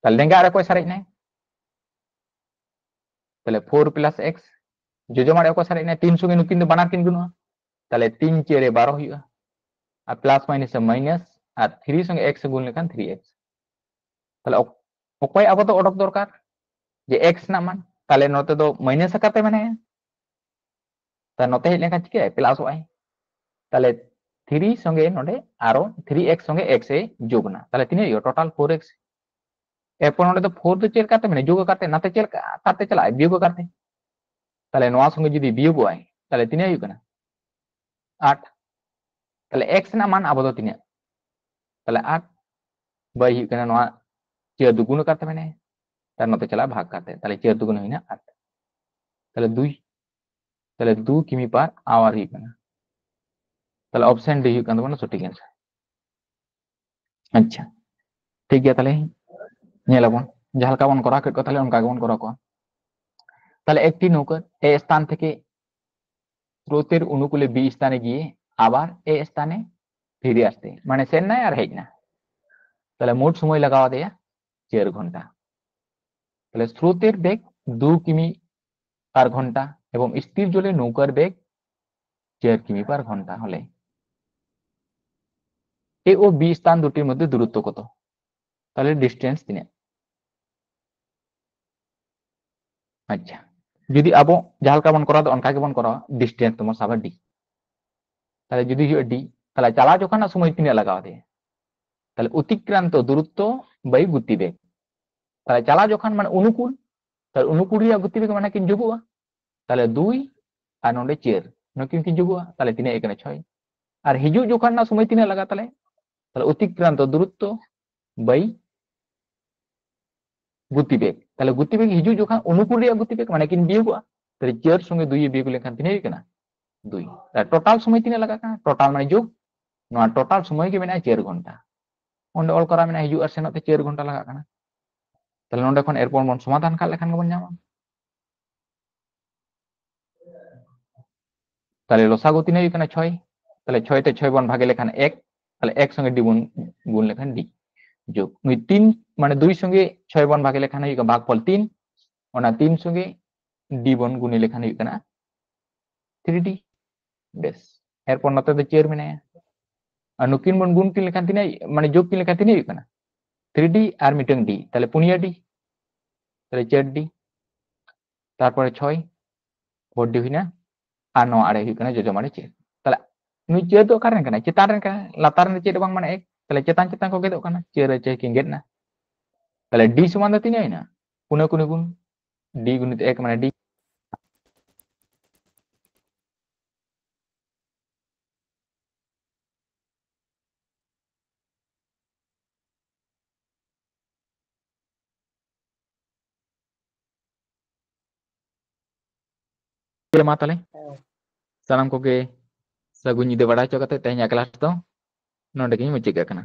তাহলে লেঙ্গা আর কয় সারাই নাই তাহলে 4 প্লাস এক্স যোজমাড়ে অকো সারে না 3 সঙ্গে নুকিন বানার কিন গুণা তাহলে 3 4 এ 12 हुआ আর প্লাস মাইনাস মাইনাস আর 3 সঙ্গে x গুণ লেখান 3x তাহলে অকয় আবো তো অডক দরকার যে x না মান তাহলে নতে তো মাইনাস কাতে মানে তা নতে হেজ লেখা চিকে প্লাস হয় তাহলে 3 সঙ্গে নডে আরো 3x সঙ্গে x এ যোগ না তাহলে তিনে টোটাল 4x এরপর নডে তো 4 তো চেল কাতে মানে যোগ কাতে নাতে চেল কাতে চলা বিয়োগ কাতে তাহলে নোয়া সঙ্গে যদি বিয়োগ হয় তাহলে তিনে হইব না 8 তাহলে x না মান আবো তো তিনে তাহলে 8 বাই হইব না নোয়া চেয়ার দুগুণ কাতে মানে তার নতে চলা ভাগ কাতে তাহলে চেয়ার দুগুণ হই না 8 তাহলে 2 তাহলে 2 কিমি পার আওয়ার হইব না তাহলে অপশন ডি হইব না সঠিক आंसर अच्छा ठीक है তাহলে নেলাবন যাহালকা বন করা কেট তাহলে অনকা বন করা কো তাহলে একটি নৌকা এ স্থান থেকে স্রোতের অনুকূলে বি স্থানে গিয়ে আবার এ স্থানে ফিরে আসতে মানে চেন্নাই আর হেজ না তাহলে মোট সময় লাগাওয়া দেয়া 4 ঘন্টা তাহলে স্রোতের বেগ 2 কিমি পার ঘন্টা এবং স্থির জলে নৌকার বেগ 4 কিমি পার ঘন্টা হলে এ ও বি স্থান দুটির মধ্যে দূরত্ব কত তাহলে ডিস্টেন্স তিনে আচ্ছা যদি আবো যাহালকা বন করা অনকা বন করা ডিস্টেন্স তোমার সাবা ডি তাহলে যদি ডি তাহলে চালা যখন সময় তিনে লাগাওয়া দেয়া তাহলে অতিক্রান্ত দূরত্ব বাই গতিবেগ তাহলে চালা যখন মানে অনুকূল তাহলে অনুকূল রিয়া গতিবেগ মানে কিন যোগুয়া তাহলে 2 আর নডে 4 নকিন কিন যোগুয়া তাহলে তিনে এখানে 6 আর হিজু যখন না সময় তিনে লাগা তাহলে তাহলে অতিক্রান্ত দূরত্ব বাই গতিবেগ তাহলে গতিবেগ হিজু যখন অনুকূল রিয়া গতিবেগ মানে কিন বিয়োগুয়া তাহলে 4 সঙ্গে 2 এ বিয়োগ লেখান তিনে কেনা 2 তাহলে টোটাল সময় তিনে লাগা কানা টোটাল মানে যোগ নোয়া টোটাল সময় কে মেনা 4 ঘন্টা onde ol kora mena hiju ar senate 4 ঘন্টা লাগা কানা তাহলে নন্ডে এখন এরপর বন সমাধান কাল লেখান বন যামা তাহলে লসাগু তিনে এখানে 6 তাহলে 6 তে 6 বন ভাগে লেখান 1 তাহলে 1 সঙ্গে ডি গুণ লেখান ডি যোগ 3 মানে 2 সঙ্গে 6 বন ভাগে লেখান হই ভাগফল 3 ওনা 3 সঙ্গে ডি বন গুণে লেখান হই কানা 3d বেশ এরপর নতে তো 4 মেনে আর নুকিন বন গুণ কিন লেখান তিনে মানে যোগ কিন লেখান তিনে হই কানা 3d আর মিটং ডি তাহলে পুনিয়া ডি তাহলে 4d তারপরে 6 4d হইনা আর নো আড়াই হই কানা যোজমারে 4 তাহলে নুই 4 তো কারেন কানা চেতান ren কানা লাতার ren 4 bang মানে 1 তাহলে চেতান চেতান ko gedok kana 4 ce kinget na তাহলে d সমান তো 3 হয় না কোনে কোনে গুণ d গুণিত 1 মানে d ma tale salam ko ge sagun nyide bada cho kate tehnya kelas to nonde kini mucik kana